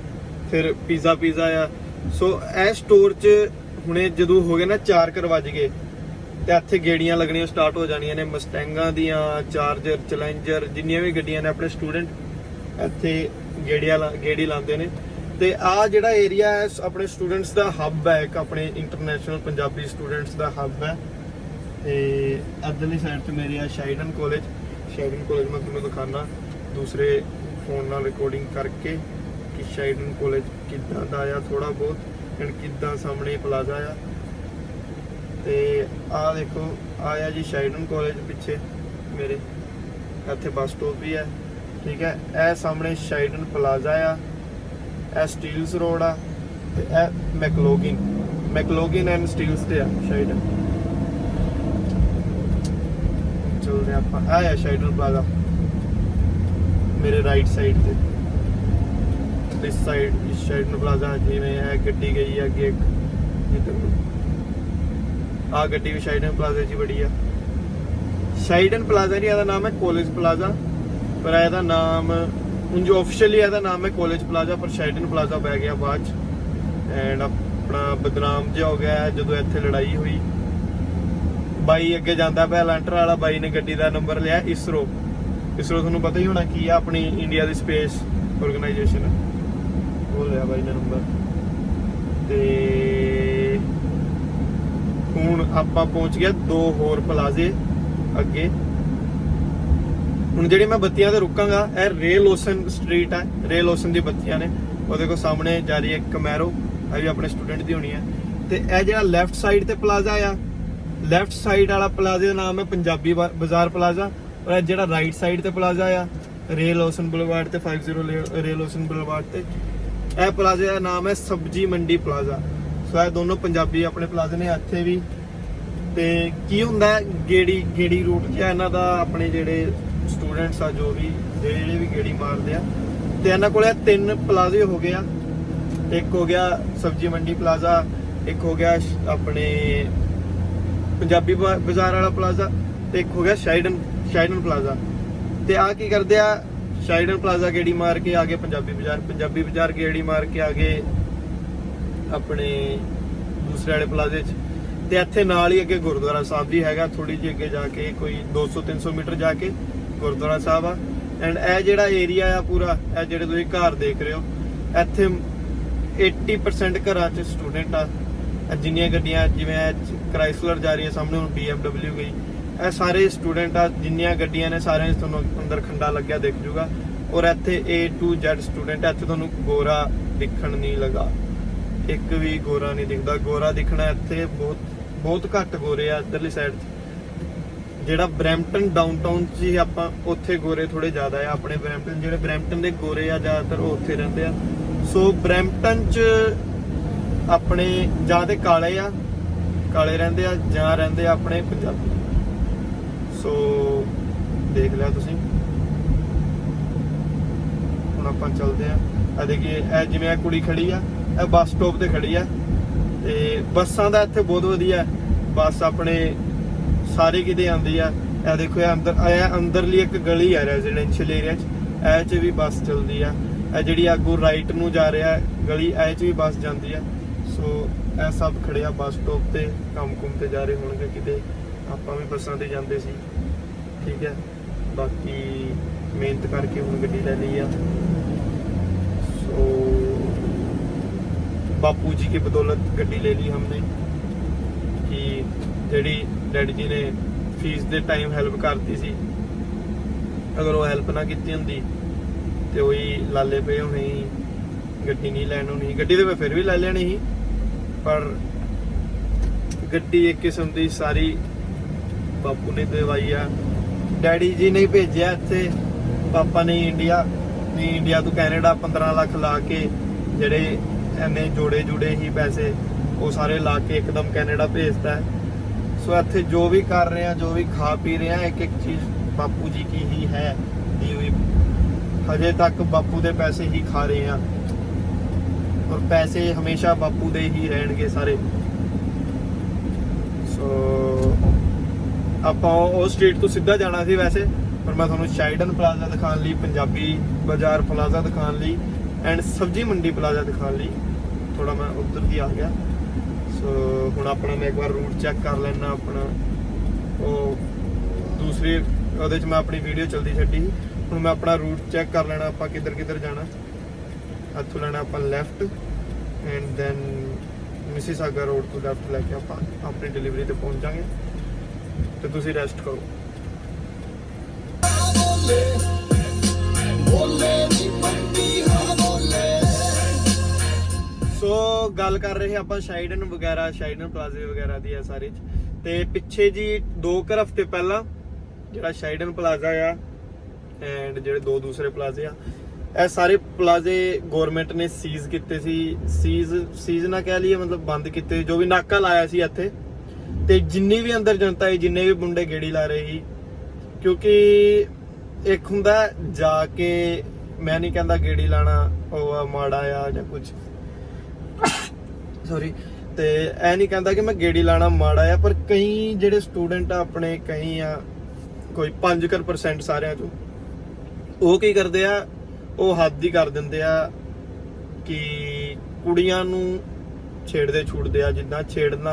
ਫਿਰ ਪੀਜ਼ਾ ਆ। ਸੋ ਇਹ ਸਟੋਰ 'ਚ ਹੁਣੇ ਜਦੋਂ ਹੋ ਗਏ ਨਾ 4 ਵੱਜ ਗਏ ਤੇ ਇੱਥੇ ਗੇੜੀਆਂ ਲੱਗਣੀਆਂ ਸਟਾਰਟ ਹੋ ਜਾਣੀਆਂ ਨੇ ਮਸਟੈਂਗਾਂ ਦੀਆਂ, ਚਾਰਜਰ, ਚੈਲੰਜਰ, ਜਿੰਨੀਆਂ ਵੀ ਗੱਡੀਆਂ ਨੇ ਆਪਣੇ ਸਟੂਡੈਂਟ ਇੱਥੇ ਗੇੜੀ ਲਾਉਂਦੇ ਨੇ। ਤੇ ਆ ਜਿਹੜਾ ਏਰੀਆ ਹੈ ਆਪਣੇ ਸਟੂਡੈਂਟਸ ਦਾ ਹੱਬ ਹੈ, ਇੱਕ ਆਪਣੇ ਇੰਟਰਨੈਸ਼ਨਲ ਪੰਜਾਬੀ ਸਟੂਡੈਂਟਸ ਦਾ ਹੱਬ ਹੈ। ਤੇ ਅੱਧਲੀ ਸਾਈਡ 'ਚ ਮੇਰੀ ਆ ਸ਼ਾਈਡਨ ਕਾਲਜ। ਸ਼ਾਈਡਨ ਕਾਲਜ ਮੈਂ ਤੁਹਾਨੂੰ ਦਿਖਾਣਾ ਦੂਸਰੇ ਫੋਨ ਨਾਲ ਰਿਕਾਰਡਿੰਗ ਕਰਕੇ ਕਿ ਸ਼ਾਈਡਨ ਕਾਲਜ ਕਿੱਦਾਂ ਦਾ ਆ ਥੋੜਾ ਬਹੁਤ, ਐਂਡ ਕਿੱਦਾਂ ਸਾਹਮਣੇ ਪਲਾਜ਼ਾ ਆ। ਤੇ ਆ ਦੇਖੋ ਆਇਆ ਜੀ ਸ਼ਾਈਡਨ ਕਾਲਜ ਪਿੱਛੇ ਮੇਰੇ, ਇੱਥੇ ਬੱਸ ਸਟਾਪ ਵੀ ਹੈ। ਠੀਕ ਹੈ, ਇਹ ਸਾਹਮਣੇ ਸ਼ਾਈਡਨ ਪਲਾਜ਼ਾ ਆ, ਇਹ ਸਟੀਲਸ ਰੋਡ ਆ ਤੇ ਇਹ ਮੈਕਲੋਗਿਨ ਐਂਡ ਸਟੀਲਸ ਤੇ ਆ ਸ਼ਾਈਡਨ। ਚਲਦੇ ਆਪਾਂ ਆਇਆ ਸ਼ਾਈਡਨ ਪਲਾਜ਼ਾ ਮੇਰੇ ਰਾਈਟ ਸਾਈਡ ਤੇ। ਇਸ ਸਾਈਡ ਸ਼ਾਈਡਨ ਪਲਾਜ਼ਾ ਜਿਵੇਂ ਇਹ ਗੱਡੀ ਗਈ ਆ ਅੱਗੇ ਆ ਗੱਡੀ ਵੀ ਸ਼ਾਈਡਨ ਪਲਾਜ਼ਾ 'ਚ ਬੜੀ ਆ। ਸ਼ਾਈਡਨ ਪਲਾਜ਼ਾ ਨਹੀਂ, ਇਹਦਾ ਨਾਮ ਹੈ ਕਾਲਜ ਪਲਾਜ਼ਾ, ਪਰ ਇਹਦਾ ਨਾਮ ਉਂਝ ਆਫੀਸ਼ੀਅਲੀ ਇਹਦਾ ਨਾਮ ਹੈ ਕਾਲਜ ਪਲਾਜ਼ਾ, ਪਰ ਸ਼ਾਈਡਨ ਪਲਾਜ਼ਾ ਪੈ ਗਿਆ ਬਾਅਦ 'ਚ। ਐਂਡ ਆਪਣਾ ਬਦਨਾਮ ਜਿਹਾ ਹੋ ਗਿਆ ਜਦੋਂ ਇੱਥੇ ਲੜਾਈ ਹੋਈ। ਬਾਈ ਅੱਗੇ ਜਾਂਦਾ ਪਿਆ ਲੈਂਟਰ ਵਾਲਾ, ਬਾਈ ਨੇ ਗੱਡੀ ਦਾ ਨੰਬਰ ਲਿਆ ਇਸਰੋ ਤੁਹਾਨੂੰ ਪਤਾ ਹੀ ਹੋਣਾ ਕੀ ਆ, ਆਪਣੀ ਇੰਡੀਆ ਦੀ ਸਪੇਸ ਆਰਗੇਨਾਈਜੇਸ਼ਨ, ਉਹ ਲਿਆ ਬਾਈ ਨੇ ਨੰਬਰ। ਤੇ ਹੁਣ ਆਪਾਂ ਪਹੁੰਚ ਗਿਆ 2 ਹੋਰ ਪਲਾਜ਼ੇ ਅੱਗੇ। ਹੁਣ ਜਿਹੜੀ ਮੈਂ ਬੱਤੀਆਂ ਤੇ ਰੁਕਾਂਗਾ ਇਹ ਰੇ ਲੋਸਨ ਸਟਰੀਟ ਹੈ, ਰੇ ਲੋਸਨ ਦੀ ਬੱਤੀਆਂ ਨੇ। ਉਹਦੇ ਕੋਲ ਸਾਹਮਣੇ ਜਾ ਰਹੀ ਹੈ ਕਮੈਰੋ, ਇਹ ਵੀ ਆਪਣੇ ਸਟੂਡੈਂਟ ਦੀ ਹੋਣੀ ਹੈ। ਤੇ ਇਹ ਜਿਹੜਾ ਲੈਫਟ ਸਾਈਡ ਤੇ ਪਲਾਜ਼ਾ ਆ, ਲੈਫਟ ਸਾਈਡ ਵਾਲਾ ਪਲਾਜ਼ੇ ਦਾ ਨਾਮ ਹੈ ਪੰਜਾਬੀ ਬਾਜ਼ਾਰ ਪਲਾਜ਼ਾ, ਔਰ ਇਹ ਜਿਹੜਾ ਰਾਈਟ ਸਾਈਡ ਤੇ ਪਲਾਜ਼ਾ ਆ ਰੇ ਲੋਸਨ ਬੁਲੇਵਾਰਡ ਤੇ 50 ਰੇ ਲੋਸਨ ਬੁਲੇਵਾਰਡ ਤੇ, ਇਹ ਪਲਾਜ਼ੇ ਦਾ ਨਾਮ ਹੈ ਸਬਜੀ ਮੰਡੀ ਪਲਾਜ਼ਾ। ਸੋ ਇਹ ਦੋਨੋਂ ਪੰਜਾਬੀ ਆਪਣੇ ਪਲਾਜ਼ੇ ਨੇ ਇੱਥੇ ਵੀ। ਤੇ ਕੀ ਹੁੰਦਾ ਹੈ ਗੇੜੀ ਰੂਟ ਜਿਹਾ ਇਹਨਾਂ ਦਾ, ਆਪਣੇ ਜਿਹੜੇ ਸਟੂਡੈਂਟਸ ਆ ਜੋ ਵੀ ਜਿਹੜੇ ਵੀ ਗੇੜੀ ਮਾਰਦੇ ਆ। ਤੇ ਇਹਨਾਂ ਕੋਲ 3 ਪਲਾਜ਼ੇ ਹੋ ਗਏ ਆ, ਇੱਕ ਹੋ ਗਿਆ ਸਬਜੀ ਮੰਡੀ ਪਲਾਜ਼ਾ, ਇੱਕ ਹੋ ਗਿਆ ਆਪਣੇ ਪੰਜਾਬੀ ਬਾਜ਼ਾਰ ਵਾਲਾ ਪਲਾਜ਼ਾ, ਤੇ ਇੱਕ ਹੋ ਗਿਆ ਸ਼ਾਈਡਨ ਪਲਾਜ਼ਾ। ਤੇ ਆ ਕੀ ਕਰਦੇ ਆ, ਸ਼ਾਈਡਨ ਪਲਾਜ਼ਾ ਗੇੜੀ ਮਾਰ ਕੇ ਆਗੇ ਪੰਜਾਬੀ ਬਾਜ਼ਾਰ ਗੇੜੀ ਮਾਰ ਕੇ ਆਗੇ ਆਪਣੇ ਦੂਸਰੇ ਵਾਲੇ ਪਲਾਜ਼ੇ 'ਚ। ਤੇ ਇੱਥੇ ਨਾਲ ਹੀ ਅੱਗੇ ਗੁਰਦੁਆਰਾ ਸਾਹਿਬ ਵੀ ਹੈਗਾ, ਥੋੜੀ ਜਿਹੀ ਅੱਗੇ ਜਾ ਕੇ ਕੋਈ 200-300 ਮੀਟਰ ਜਾ ਕੇ ਗੁਰਦੁਆਰਾ ਸਾਹਿਬ ਆ। ਐਂਡ ਇਹ ਜਿਹੜਾ ਏਰੀਆ ਆ ਪੂਰਾ, ਇਹ ਜਿਹੜੇ ਤੁਸੀਂ ਘਰ ਦੇਖ ਰਹੇ ਹੋ, ਇੱਥੇ 80% ਘਰਾਂ 'ਚ ਸਟੂਡੈਂਟ ਆ। ਜਿੰਨੀਆਂ ਗੱਡੀਆਂ ਜਿਵੇਂ ਕ੍ਰਾਈਸਲਰ ਜਾ ਰਹੀ ਹੈ ਸਾਹਮਣੇ, ਹੁਣ BMW ਗਈ, ਇਹ ਸਾਰੇ ਸਟੂਡੈਂਟ ਆ। ਜਿੰਨੀਆਂ ਗੱਡੀਆਂ ਨੇ ਸਾਰਿਆਂ 'ਚ ਤੁਹਾਨੂੰ ਅੰਦਰ ਖੰਡਾ ਲੱਗਿਆ ਦਿਖ ਜੂਗਾ। ਔਰ ਇੱਥੇ A to Z ਸਟੂਡੈਂਟ, ਇੱਥੇ ਤੁਹਾਨੂੰ ਗੋਰਾ ਦਿਖਣ ਨਹੀਂ ਲੱਗਾ, ਇੱਕ ਵੀ ਗੋਰਾ ਨਹੀਂ ਦਿਖਦਾ। ਗੋਰਾ ਦਿਖਣਾ ਇੱਥੇ ਬਹੁਤ ਘੱਟ ਗੋਰੇ ਆ ਇੱਧਰਲੀ ਸਾਈਡ 'ਚ। ਜਿਹੜਾ ਬਰੈਂਪਟਨ ਡਾਊਨਟਾਊਨ 'ਚ ਹੀ ਆਪਾਂ, ਉੱਥੇ ਗੋਰੇ ਥੋੜੇ ਜ਼ਿਆਦਾ ਆ। ਆਪਣੇ ਜਿਹੜੇ ਬਰੈਂਪਟਨ ਦੇ ਗੋਰੇ ਆ ਜ਼ਿਆਦਾਤਰ ਉਹ ਉੱਥੇ ਰਹਿੰਦੇ ਆ। ਸੋ ਬਰੈਂਪਟਨ 'ਚ ਆਪਣੇ ਜਾਂ ਤੇ ਕਾਲੇ ਰਹਿੰਦੇ ਆ ਜਾਂ ਰਹਿੰਦੇ ਆ ਆਪਣੇ ਪੰਜਾਬੀ। ਸੋ ਦੇਖ ਲਿਆ ਤੁਸੀਂ। ਹੁਣ ਆਪਾਂ ਚੱਲਦੇ ਆ। ਆ ਦੇਖੀਏ ਇਹ ਜਿਵੇਂ ਇਹ ਕੁੜੀ ਖੜੀ ਆ, ਇਹ ਬੱਸ ਸਟਾਪ ਤੇ ਖੜੀ ਆ। ਤੇ ਬੱਸਾਂ ਦਾ ਇੱਥੇ ਬਹੁਤ ਵਧੀਆ, ਬੱਸ ਆਪਣੇ ਸਾਰੇ ਕਿਤੇ ਆਉਂਦੀ ਆ। ਇਹ ਦੇਖੋ ਇਹ ਅੰਦਰਲੀ ਇੱਕ ਗਲੀ ਆ ਰੈਜ਼ੀਡੈਂਸ਼ੀਅਲ ਏਰੀਆ 'ਚ, ਇਹ 'ਚ ਵੀ ਬੱਸ ਚੱਲਦੀ ਆ। ਇਹ ਜਿਹੜੀ ਅੱਗੋਂ ਰਾਈਟ ਨੂੰ ਜਾ ਰਿਹਾ ਗਲੀ, ਇਹ 'ਚ ਵੀ ਬੱਸ ਜਾਂਦੀ ਆ। ਸੋ ਇਹ ਸਭ ਖੜਿਆ ਬੱਸ ਸਟਾਪ ਤੇ, ਕੰਮ ਕੁੰਮ ਤੇ ਜਾ ਰਹੇ ਹੋਣਗੇ ਕਿਤੇ, ਆਪਾਂ ਵੀ ਬੱਸਾਂ ਤੇ ਜਾਂਦੇ ਸੀ। ਠੀਕ ਹੈ, ਬਾਕੀ ਮਿਹਨਤ ਕਰਕੇ ਹੁਣ ਗੱਡੀ ਲੈ ਲਈ ਆ। सो बापू जी की बदौलत गड्डी ले ली हमने कि जेडी डैडी जी ने फीस दे टाइम हेल्प करती सी, अगर वो हेल्प ना की होंगी तो वही लाले पे होने ही गड्डी नहीं लैन होनी। गड्डी तो मैं फिर भी ले लेनी ही, पर गड्डी एक किस्म की सारी बापू ने दवाई आ। डैडी जी ने भेजा इत्थे, पापा ने इंडिया, नहीं इंडिया तो कैनेडा 15 लाख ला के ਜਿਹੜੇ ਐਨੇ ਜੋੜੇ ਹੀ ਪੈਸੇ ਉਹ ਸਾਰੇ ਲਾ ਕੇ ਇੱਕਦਮ ਕੈਨੇਡਾ ਭੇਜਦਾ ਹੈ। ਸੋ ਇੱਥੇ ਜੋ ਵੀ ਕਰ ਰਹੇ ਆ, ਜੋ ਵੀ ਖਾ ਪੀ ਰਹੇ ਆ, ਇੱਕ ਚੀਜ਼ ਬਾਪੂ ਜੀ ਕੀ ਹੀ ਹੈ ਦੀ ਹੋਈ। ਹਜੇ ਤੱਕ ਬਾਪੂ ਦੇ ਪੈਸੇ ਹੀ ਖਾ ਰਹੇ ਆ, ਔਰ ਪੈਸੇ ਹਮੇਸ਼ਾ ਬਾਪੂ ਦੇ ਹੀ ਰਹਿਣਗੇ ਸਾਰੇ। ਸੋ ਆਪਾਂ ਉਹ ਸਟਰੀਟ ਤੋਂ ਸਿੱਧਾ ਜਾਣਾ ਸੀ ਵੈਸੇ, पर मैं थोड़ा शाइडन प्लाजा दिखाने ली, पंजाबी बाजार प्लाजा दिखाने ली एंड सब्जी मंडी प्लाजा दिखाने ली, थोड़ा मैं उधर भी आ गया। सो हुण अपना मैं एक बार रूट चेक कर लेना अपना। वो दूसरी ਉਹਦੇ 'ਚ मैं अपनी वीडियो चलती छड्डी, हुण मैं अपना रूट चेक कर लेना ਆਪਾਂ किधर जाना। ਇੱਥੋਂ ਲੈਣਾ ਆਪਾਂ left and then Mississauga road ਤੋਂ ਲੈਫਟ ਲੈ ਕੇ ਆਪਾਂ ਆਪਣੀ ਡਿਲੀਵਰੀ ਤੇ ਪਹੁੰਚ ਜਾਾਂਗੇ। ਤੇ ਤੁਸੀਂ ਰੈਸਟ ਕਰੋ। ਸੋ ਗੱਲ ਕਰ ਰਹੇ ਆਪਾਂ ਸ਼ਾਈਡਨ ਵਗੈਰਾ, ਸ਼ਾਈਡਨ ਪਲਾਜ਼ੇ ਵਗੈਰਾ ਦੀ ਆ ਸਾਰੇ ਚ। ਤੇ ਪਿੱਛੇ ਜੀ 2 ਹਫ਼ਤੇ ਪਹਿਲਾਂ ਜਿਹੜਾ ਸ਼ਾਈਡਨ ਪਲਾਜ਼ਾ ਆ ਐਂਡ ਜਿਹੜੇ 2 ਦੂਸਰੇ ਪਲਾਜ਼ੇ ਆ, ਇਹ ਸਾਰੇ ਪਲਾਜ਼ੇ ਗਵਰਨਮੈਂਟ ਨੇ ਸੀਜ਼ ਕੀਤੇ ਸੀ। ਸੀਜ਼ ਨਾ ਕਹਿ ਲਈਏ, ਮਤਲਬ ਬੰਦ ਕੀਤੇ, ਜੋ ਵੀ ਨਾਕਾ ਲਾਇਆ ਸੀ ਇੱਥੇ। ਤੇ ਜਿੰਨੀ ਵੀ ਅੰਦਰ ਜਨਤਾ ਹੈ, ਜਿੰਨੇ ਵੀ ਮੁੰਡੇ ਗੇੜੀ ਲਾ ਰਹੇ ਸੀ, ਕਿਉਂਕਿ ਇੱਕ ਹੁੰਦਾ ਜਾ ਕੇ, ਮੈਂ ਨਹੀਂ ਕਹਿੰਦਾ ਗੇੜੀ ਲਾਣਾ ਉਹ ਮਾੜਾ ਆ ਜਾਂ ਕੁਝ, ਸੌਰੀ, ਤੇ ਇਹ ਨਹੀਂ ਕਹਿੰਦਾ ਕਿ ਮੈਂ ਗੇੜੀ ਲਾਣਾ ਮਾੜਾ ਆ, ਪਰ ਕਈ ਜਿਹੜੇ ਸਟੂਡੈਂਟ ਆ ਆਪਣੇ, ਕਈ ਆ ਕੋਈ 5% ਸਾਰਿਆਂ ਚੋਂ, ਉਹ ਕੀ ਕਰਦੇ ਆ, ਉਹ ਹੱਦ ਹੀ ਕਰ ਦਿੰਦੇ ਆ ਕਿ ਕੁੜੀਆਂ ਨੂੰ ਛੇੜਦੇ ਆ। ਜਿੱਦਾਂ ਛੇੜਨਾ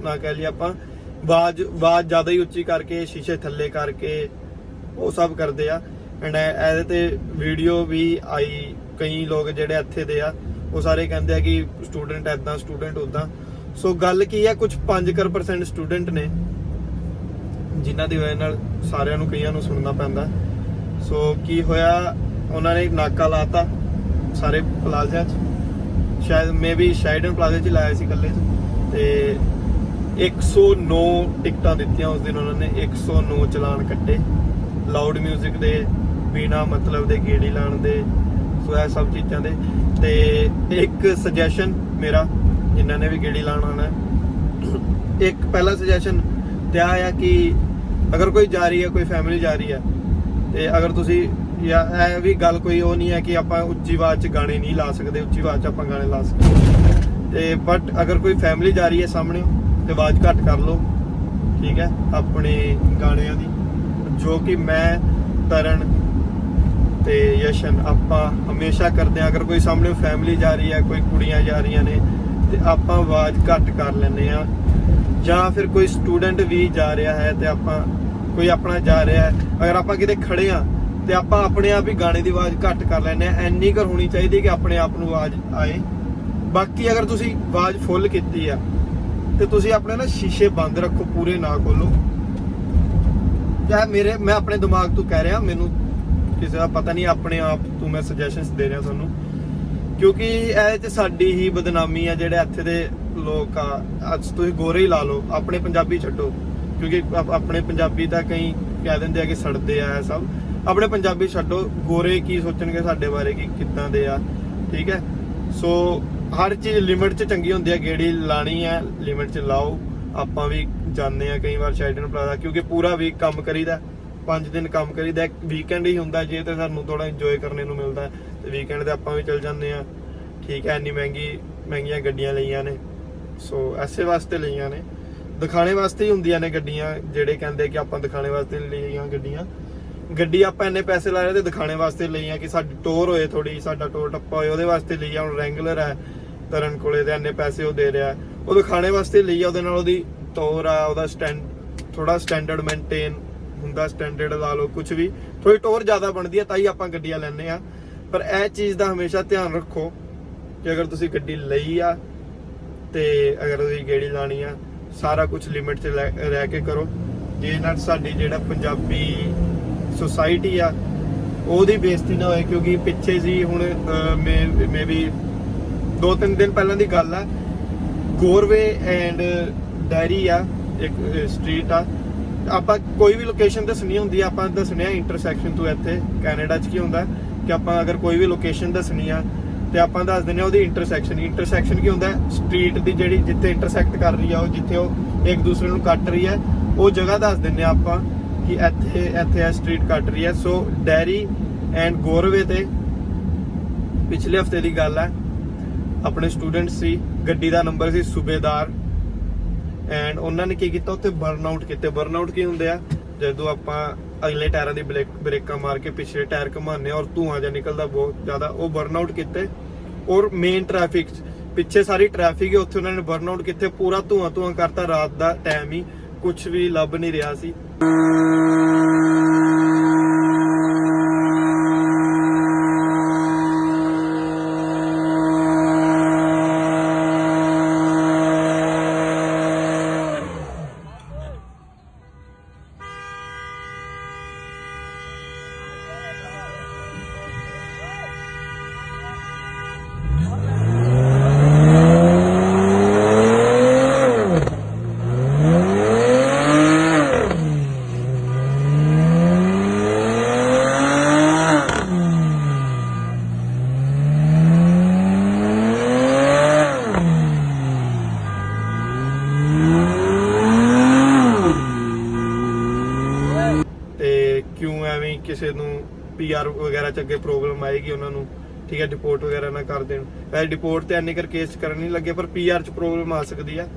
ਨਾ ਕਹਿ ਲਈ ਆਪਾਂ, ਆਵਾਜ਼ ਜ਼ਿਆਦਾ ਹੀ ਉੱਚੀ ਕਰਕੇ, ਸ਼ੀਸ਼ੇ ਥੱਲੇ ਕਰਕੇ, ਉਹ ਸਭ ਕਰਦੇ ਆ। ਐਂਡ ਇਹਦੇ ਤੇ ਵੀਡੀਓ ਵੀ ਆਈ, ਕਈ ਲੋਕ ਜਿਹੜੇ ਇੱਥੇ ਦੇ ਆ ਉਹ ਸਾਰੇ ਕਹਿੰਦੇ ਆ ਕਿ ਸਟੂਡੈਂਟ ਐਦਾਂ, ਸਟੂਡੈਂਟ ਉੱਦਾਂ। ਸੋ ਗੱਲ ਕੀ ਆ, ਕੁਝ 5% ਸਟੂਡੈਂਟ ਨੇ ਜਿਨ੍ਹਾਂ ਦੀ ਵਜ੍ਹਾ ਨਾਲ ਸਾਰਿਆਂ ਨੂੰ, ਕਈਆਂ ਨੂੰ ਸੁਣਨਾ ਪੈਂਦਾ। ਸੋ ਕੀ ਹੋਇਆ, ਉਹਨਾਂ ਨੇ ਨਾਕਾ ਲਾਤਾ ਸਾਰੇ ਪਲਾਜ਼ਿਆਂ 'ਚ, ਸ਼ਾਇਦ ਮੇ ਵੀ ਸ਼ਾਈਡਨ ਪਲਾਜ਼ੇ 'ਚ ਲਾਇਆ ਸੀ ਇਕੱਲੇ 'ਚ। ਤੇ 109 ਟਿਕਟਾਂ ਦਿੱਤੀਆਂ ਉਸ ਦਿਨ ਉਹਨਾਂ ਨੇ, 109 ਚਲਾਨ ਕੱਟੇ ਲਾਊਡ ਮਿਊਜ਼ਿਕ ਦੇ, ਬਿਨਾ ਮਤਲਬ ਦੇ ਗੇੜੀ ਲਾਣ ਦੇ। ਸੋ ਇਹ ਸਭ ਚੀਜ਼ਾਂ ਦੇ। ਤੇ ਇੱਕ ਸੁਜੈਸ਼ਨ ਮੇਰਾ, ਜਿਨ੍ਹਾਂ ਨੇ ਵੀ ਗੇੜੀ ਲਾਣ ਆਉਣਾ, ਇੱਕ ਪਹਿਲਾ ਸੁਜੈਸ਼ਨ ਤੇ ਆ ਕਿ ਅਗਰ ਕੋਈ ਜਾ ਰਹੀ ਹੈ, ਕੋਈ ਫੈਮਿਲੀ ਜਾ ਰਹੀ ਹੈ, ਤੇ ਅਗਰ ਤੁਸੀਂ, ਜਾਂ ਇਹ ਵੀ ਗੱਲ ਕੋਈ ਉਹ ਨਹੀਂ ਹੈ ਕਿ ਆਪਾਂ ਉੱਚੀ ਆਵਾਜ਼ 'ਚ ਗਾਣੇ ਨਹੀਂ ਲਾ ਸਕਦੇ, ਉੱਚੀ ਆਵਾਜ਼ 'ਚ ਆਪਾਂ ਗਾਣੇ ਲਾ ਸਕਦੇ, ਤੇ ਬਟ ਅਗਰ ਕੋਈ ਫੈਮਿਲੀ ਜਾ ਰਹੀ ਹੈ ਸਾਹਮਣੇ, ਤੇ ਆਵਾਜ਼ ਘੱਟ ਕਰ ਲਓ, ਠੀਕ ਹੈ, ਆਪਣੇ ਗਾਣਿਆਂ ਦੀ। ਜੋ ਕਿ ਮੈਂ, ਤਰਨ ਤੇ ਯਸ਼ਨ ਆਪਾਂ ਹਮੇਸ਼ਾ ਕਰਦੇ ਆ। ਅਗਰ ਕੋਈ ਸਾਹਮਣੇ ਫੈਮਿਲੀ ਜਾ ਰਹੀ ਹੈ, ਕੋਈ ਕੁੜੀਆਂ ਜਾ ਰਹੀਆਂ ਨੇ, ਤੇ ਆਪਾਂ ਆਵਾਜ਼ ਘੱਟ ਕਰ ਲੈਂਦੇ ਆ। ਜਾਂ ਫਿਰ ਕੋਈ ਸਟੂਡੈਂਟ ਵੀ ਜਾ ਰਿਹਾ ਹੈ, ਤੇ ਆਪਾਂ, ਕੋਈ ਆਪਣਾ ਜਾ ਰਿਹਾ ਹੈ, ਅਗਰ ਆਪਾਂ ਕਿਤੇ ਖੜੇ ਆ ਤੇ ਆਪਾਂ ਆਪਣੇ ਆਪ ਹੀ ਗਾਣੇ ਦੀ ਆਵਾਜ਼ ਘੱਟ ਕਰ ਲੈਂਦੇ ਆ। ਇੰਨੀ ਕਰ ਹੋਣੀ ਚਾਹੀਦੀ ਕਿ ਆਪਣੇ ਆਪ ਨੂੰ ਆਵਾਜ਼ ਆਏ। ਬਾਕੀ ਅਗਰ ਤੁਸੀਂ ਆਵਾਜ਼ ਫੁੱਲ ਕੀਤੀ ਆ ਤੇ ਤੁਸੀਂ ਆਪਣੇ ਨਾ ਸ਼ੀਸ਼ੇ ਬੰਦ ਰੱਖੋ, ਪੂਰੇ ਨਾ ਖੋਲੋ। ਯਾਰ ਮੈਂ ਆਪਣੇ ਦਿਮਾਗ ਤੋਂ ਕਹਿ ਰਿਹਾ, ਮੈਨੂੰ ਕਿਸੇ ਦਾ ਪਤਾ ਨਹੀਂ, ਆਪਣੇ ਆਪ ਤੋਂ ਮੈਂ ਸੁਜੈਸ਼ਨਸ ਦੇ ਰਿਹਾ ਤੁਹਾਨੂੰ, ਕਿਉਂਕਿ ਇਹ ਤੇ ਸਾਡੀ ਹੀ ਬਦਨਾਮੀ ਆ। ਜਿਹੜੇ ਇੱਥੇ ਦੇ ਲੋਕ ਆ, ਅੱਜ ਤੁਸੀਂ ਗੋਰੇ ਹੀ ਲਾ ਲਓ, ਆਪਣੇ ਪੰਜਾਬੀ ਛੱਡੋ, ਕਿਉਂਕਿ ਆਪਣੇ ਪੰਜਾਬੀ ਤਾਂ ਕਈ ਕਹਿ ਦਿੰਦੇ ਆ ਕਿ ਸੜਦੇ ਆ, ਇਹ ਸਭ ਆਪਣੇ ਪੰਜਾਬੀ ਛੱਡੋ। ਗੋਰੇ ਕੀ ਸੋਚਣਗੇ ਸਾਡੇ ਬਾਰੇ ਕਿ ਕਿੱਦਾਂ ਦੇ ਆ, ਠੀਕ ਹੈ। ਸੋ ਹਰ ਚੀਜ਼ ਲਿਮਿਟ 'ਚ ਚੰਗੀ ਹੁੰਦੀ ਹੈ। ਗੇੜੀ ਲਾਣੀ ਹੈ, ਲਿਮਿਟ 'ਚ ਲਾਓ। ਆਪਾਂ ਵੀ ਜਾਂਦੇ ਆ ਕਈ ਵਾਰ ਸ਼ਾਈਡਨ ਪਲਾਜ਼ਾ, ਕਿਉਂਕਿ ਪੂਰਾ ਵੀਕ ਕੰਮ ਕਰੀਦਾ, 5 ਦਿਨ ਕੰਮ ਕਰੀਦਾ, ਇੱਕ ਵੀਕਐਂਡ ਹੀ ਹੁੰਦਾ ਜੇ ਤੇ ਸਾਨੂੰ ਥੋੜਾ ਇੰਜੋਏ ਕਰਨੇ ਨੂੰ ਮਿਲਦਾ, ਤੇ ਵੀਕਐਂਡ ਤੇ ਆਪਾਂ ਵੀ ਚੱਲ ਜਾਂਦੇ ਆ, ਠੀਕ ਹੈ। ਇੰਨੀ ਮਹਿੰਗੀਆਂ ਗੱਡੀਆਂ ਲਈਆਂ ਨੇ, ਸੋ ਐਸੇ ਵਾਸਤੇ ਲਈਆਂ ਨੇ, ਦਿਖਾਣੇ ਵਾਸਤੇ ਹੀ ਹੁੰਦੀਆਂ ਨੇ ਗੱਡੀਆਂ। ਜਿਹੜੇ ਕਹਿੰਦੇ ਕਿ ਆਪਾਂ ਦਿਖਾਣੇ ਵਾਸਤੇ ਲਈਆਂ ਗੱਡੀਆਂ, ਗੱਡੀ ਆਪਾਂ ਇੰਨੇ ਪੈਸੇ ਲਾ ਰਹੇ ਤੇ ਦਿਖਾਣੇ ਵਾਸਤੇ ਲਈਆਂ ਕਿ ਸਾਡੀ ਟੋਰ ਹੋਏ, ਥੋੜੀ ਸਾਡਾ ਟੋਰ ਟੱਪਾ ਹੋਏ, ਉਹਦੇ ਵਾਸਤੇ ਲਈ ਆ। ਹੁਣ ਰੈਂਗੂਲਰ ਹੈ ਤਰਨ ਕੋਲੇ, ਤੇ ਇੰਨੇ ਪੈਸੇ ਉਹ ਦੇ ਰਿਹਾ, ਉਹਦੇ ਖਾਣੇ ਵਾਸਤੇ ਲਈ ਆ, ਉਹਦੇ ਨਾਲ ਉਹਦੀ ਤੌਰ ਆ, ਉਹਦਾ ਥੋੜਾ ਸਟੈਂਡਰਡ ਮੇਨਟੇਨ ਹੁੰਦਾ, ਸਟੈਂਡਰਡ ਲਾ ਲਓ, ਕੁਝ ਵੀ ਥੋੜੀ ਟੌਰ ਜ਼ਿਆਦਾ ਬਣਦੀ ਆ, ਤਾਂ ਹੀ ਆਪਾਂ ਗੱਡੀਆਂ ਲੈਂਦੇ ਆ। ਪਰ ਇਹ ਚੀਜ਼ ਦਾ ਹਮੇਸ਼ਾ ਧਿਆਨ ਰੱਖੋ ਕਿ ਅਗਰ ਤੁਸੀਂ ਗੱਡੀ ਲਈ ਆ ਤੇ ਅਗਰ ਤੁਸੀਂ ਗੇੜੀ ਲਾਣੀ ਆ, ਸਾਰਾ ਕੁਝ ਲਿਮਿਟ 'ਚ ਰਹਿ ਕੇ ਕਰੋ। ਜੇ ਨਾਲ ਸਾਡੀ ਜਿਹੜਾ ਪੰਜਾਬੀ ਸੁਸਾਇਟੀ ਆ ਉਹਦੀ ਬੇਇੱਜ਼ਤੀ ਨਾ ਹੋਏ, ਕਿਉਂਕਿ ਪਿੱਛੇ ਸੀ ਹੁਣ ਮੇ ਵੀ 2-3 ਦਿਨ ਪਹਿਲਾਂ ਦੀ ਗੱਲ ਆ, ਗੋਰਵੇ ਐਂਡ ਡੈਰੀ ਆ ਇੱਕ ਸਟਰੀਟ ਆ, ਆਪਾਂ ਕੋਈ ਵੀ ਲੋਕੇਸ਼ਨ ਦੱਸਣੀ ਹੁੰਦੀ ਆ, ਆਪਾਂ ਦੱਸਣੇ ਆ ਇੰਟਰਸੈਕਸ਼ਨ ਤੋਂ। ਇੱਥੇ ਕੈਨੇਡਾ 'ਚ ਕੀ ਹੁੰਦਾ ਕਿ ਆਪਾਂ ਅਗਰ ਕੋਈ ਵੀ ਲੋਕੇਸ਼ਨ ਦੱਸਣੀ ਆ ਤੇ ਆਪਾਂ ਦੱਸ ਦਿੰਦੇ ਆ ਉਹਦੀ ਇੰਟਰਸੈਕਸ਼ਨ ਕੀ ਹੁੰਦਾ, ਸਟਰੀਟ ਦੀ ਜਿਹੜੀ ਜਿੱਥੇ ਇੰਟਰਸੈਕਟ ਕਰ ਰਹੀ ਆ, ਉਹ ਜਿੱਥੇ ਉਹ ਇੱਕ ਦੂਸਰੇ ਨੂੰ ਕੱਟ ਰਹੀ ਹੈ, ਉਹ ਜਗ੍ਹਾ ਦੱਸ ਦਿੰਦੇ ਆ ਆਪਾਂ ਕਿ ਇੱਥੇ ਇਹ ਸਟਰੀਟ ਕੱਟ ਰਹੀ ਹੈ। ਸੋ ਡੈਰੀ ਐਂਡ ਗੋਰਵੇ ਤੇ ਪਿਛਲੇ ਹਫਤੇ ਦੀ ਗੱਲ ਹੈ, ਆਪਣੇ ਸਟੂਡੈਂਟ ਸੀ, ਗੱਡੀ ਦਾ ਨੰਬਰ ਸੀ ਸੂਬੇਦਾਰ, ਐਂਡ ਉਹਨਾਂ ਨੇ ਕੀ ਕੀਤਾ, ਉੱਥੇ ਬਰਨਆਊਟ ਕੀਤੇ। ਬਰਨਆਊਟ ਕੀ ਹੁੰਦੇ ਆ, ਜਦੋਂ ਆਪਾਂ ਅਗਲੇ ਟਾਇਰਾਂ ਦੀ ਬ੍ਰੇਕਾਂ ਮਾਰ ਕੇ ਪਿਛਲੇ ਟਾਇਰ ਘੁਮਾਉਂਦੇ ਔਰ ਧੂਆਂ ਜਿਹਾ ਨਿਕਲਦਾ ਬਹੁਤ ਜ਼ਿਆਦਾ, ਉਹ ਬਰਨਆਊਟ ਕੀਤੇ। ਔਰ ਮੇਨ ਟ੍ਰੈਫਿਕ ਪਿੱਛੇ ਸਾਰੀ ਟ੍ਰੈਫਿਕ ਹੈ, ਉੱਥੇ ਉਹਨਾਂ ਨੇ ਬਰਨਆਊਟ ਕੀਤੇ, ਪੂਰਾ ਧੂਆਂ ਕਰਤਾ। ਰਾਤ ਦਾ ਟਾਈਮ ਹੀ, ਕੁਝ ਵੀ ਲੱਭ ਨਹੀਂ ਰਿਹਾ ਸੀ। ਕਿਉਂ ਐਵੇਂ ਕਿਸੇ ਨੂੰ ਪੀਆਰ ਵਗੈਰਾ ਚ ਅੱਗੇ ਪ੍ਰੋਬਲਮ ਆਏਗੀ ਉਹਨਾਂ ਨੂੰ, ਠੀਕ ਹੈ, ਡਿਪੋਰਟ ਵਗੈਰਾ ਨਾ ਕਰ ਦੇਣ। ਵੈਸੇ ਡਿਪੋਰਟ ਤੇ ਐਨੇ ਕਰ ਕੇਸ ਕਰਨ ਨਹੀਂ ਲੱਗੇ, ਪਰ ਪੀਆਰ ਚ ਪ੍ਰੋਬਲਮ ਆ ਸਕਦੀ ਆ।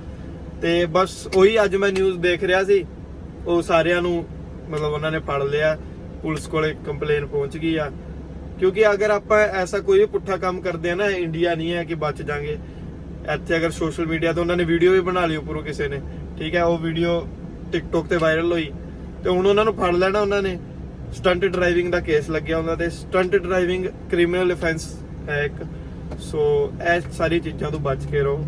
ਤੇ ਬਸ ਉਹੀ ਅੱਜ ਮੈਂ ਨਿਊਜ਼ ਦੇਖ ਰਿਹਾ ਸੀ, ਉਹ ਸਾਰਿਆਂ ਨੂੰ ਮਤਲਬ ਉਹਨਾਂ ਨੇ ਫੜ ਲਿਆ, ਪੁਲਿਸ ਕੋਲੇ ਕੰਪਲੇਨ ਪਹੁੰਚ ਗਈ ਆ। ਕਿਉਂਕਿ ਅਗਰ ਆਪਾਂ ਐਸਾ ਕੋਈ ਵੀ ਪੁੱਠਾ ਕੰਮ ਕਰਦੇ ਆ ਨਾ, ਇੰਡੀਆ ਨਹੀਂ ਹੈ ਕਿ ਬਚ ਜਾਾਂਗੇ। ਇੱਥੇ ਅਗਰ ਸੋਸ਼ਲ ਮੀਡੀਆ ਤੇ ਉਹਨਾਂ ਨੇ ਵੀਡੀਓ ਵੀ ਬਣਾ ਲਈ ਉੱਪਰੋਂ ਕਿਸੇ ਨੇ, ਠੀਕ ਹੈ, ਉਹ ਵੀਡੀਓ ਟਿਕਟੋਕ ਤੇ ਵਾਇਰਲ ਹੋਈ ਤੇ ਹੁਣ ਉਹਨਾਂ ਨੂੰ ਫੜ ਲੈਣਾ। ਉਹਨਾਂ ਨੇ ਸਟੰਟ ਡਰਾਈਵਿੰਗ ਦਾ ਕੇਸ ਲੱਗਿਆ ਉਹਨਾਂ ਤੇ, ਸਟੰਟ ਡਰਾਈਵਿੰਗ ਕ੍ਰਿਮੀਨਲ ਅਫੈਂਸ ਹੈ ਇੱਕ। ਸੋ ਇਹ ਸਾਰੀ ਚੀਜ਼ਾਂ ਤੋਂ ਬਚ ਕੇ ਰਹੋ।